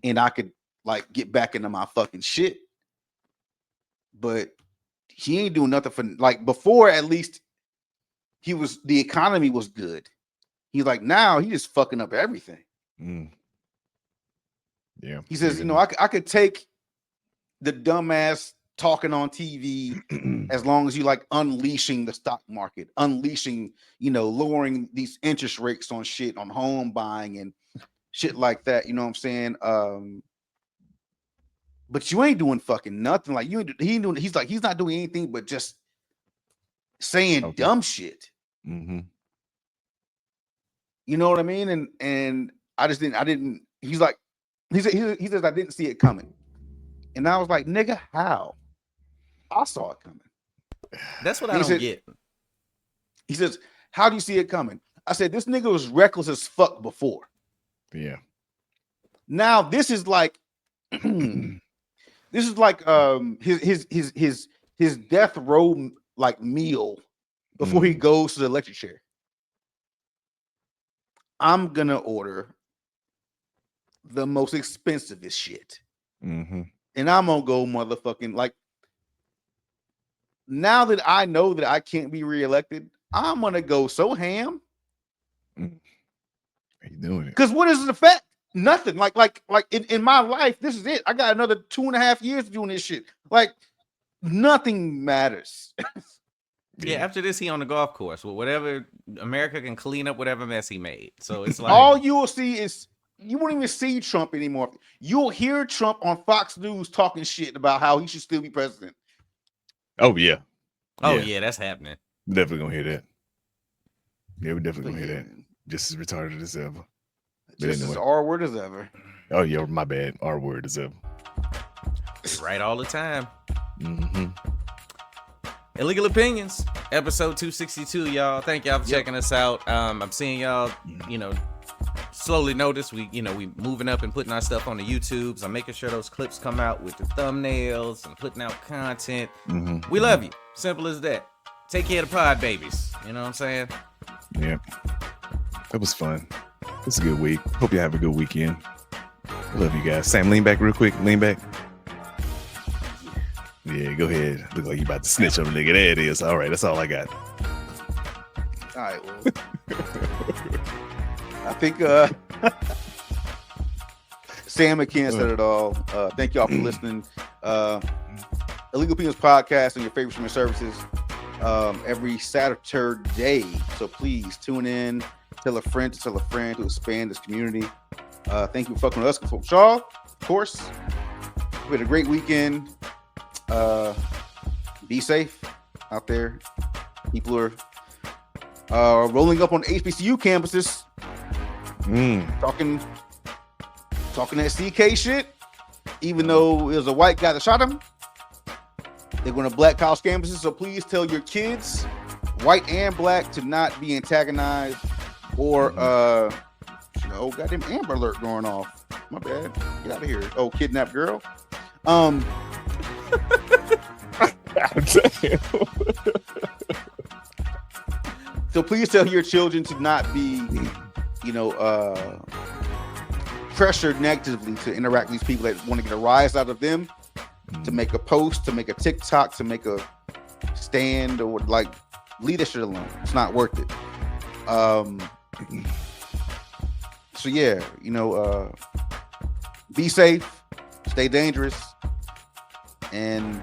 And I could like get back into my fucking shit. But he ain't doing nothing for like before, at least the economy was good. He's like, now he just fucking up everything. Yeah. He says, I could take the dumbass talking on TV as long as you like unleashing the stock market, unleashing, lowering these interest rates on shit, on home buying and shit like that. You know what I'm saying? But you ain't doing fucking nothing. Like he's not doing anything but just saying dumb shit. You know what I mean? And I didn't. He says I didn't see it coming, and I was like, nigga, how? I saw it coming. That's what I don't get. He says, how do you see it coming? I said, this nigga was reckless as fuck before. Yeah. Now this is like, his death row like meal before he goes to the electric chair. I'm gonna order the most expensivest shit, and I'm gonna go motherfucking like now that I know that I can't be reelected, I'm gonna go so ham. Are you doing it? Because what does it affect? Nothing. Like in my life, this is it. I got another 2.5 years doing this shit. Like nothing matters. Yeah, after this, he on the golf course. Well, whatever America can clean up whatever mess he made. So it's like All you will see is you won't even see Trump anymore. You'll hear Trump on Fox News talking shit about how he should still be president. Oh yeah. oh yeah. yeah, that's happening. We're definitely gonna hear that. Yeah, we're definitely gonna hear that. Just as retarded as ever. But Just as anyway. R word as ever. Oh yeah, my bad. R word as ever. Right all the time. Mm-hmm. Illegal Opinions, episode 262, y'all. Thank y'all for checking us out. I'm seeing y'all, slowly notice we moving up and putting our stuff on the YouTubes. I'm making sure those clips come out with the thumbnails and putting out content. Mm-hmm. We love you. Simple as that. Take care of the pod babies. You know what I'm saying? Yeah. That was fun. It was a good week. Hope you have a good weekend. Love you guys. Sam, lean back real quick. Lean back. Yeah, go ahead. Look like you about to snitch on a nigga. There it is. All right, that's all I got. All right. Well, I think Sam McKeon said it all. Thank y'all for listening. Illegal Opinions podcast on your favorite streaming services every Saturday. So please tune in. Tell a friend to expand this community. Thank you for fucking with us. For y'all, of course. We had a great weekend. Be safe out there. People are rolling up on HBCU campuses, talking that CK shit. Even though it was a white guy that shot him, they're going to black college campuses. So please tell your kids, white and black, to not be antagonized or goddamn Amber Alert going off. My bad. Get out of here. Oh, kidnapped girl. So please tell your children to not be, pressured negatively to interact with these people that want to get a rise out of them, to make a post, to make a TikTok, to make a stand, or like leave that shit alone. It's not worth it. So yeah, be safe, stay dangerous, and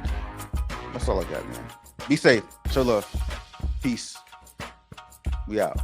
that's all I got, man. Be safe, show love, peace. We out.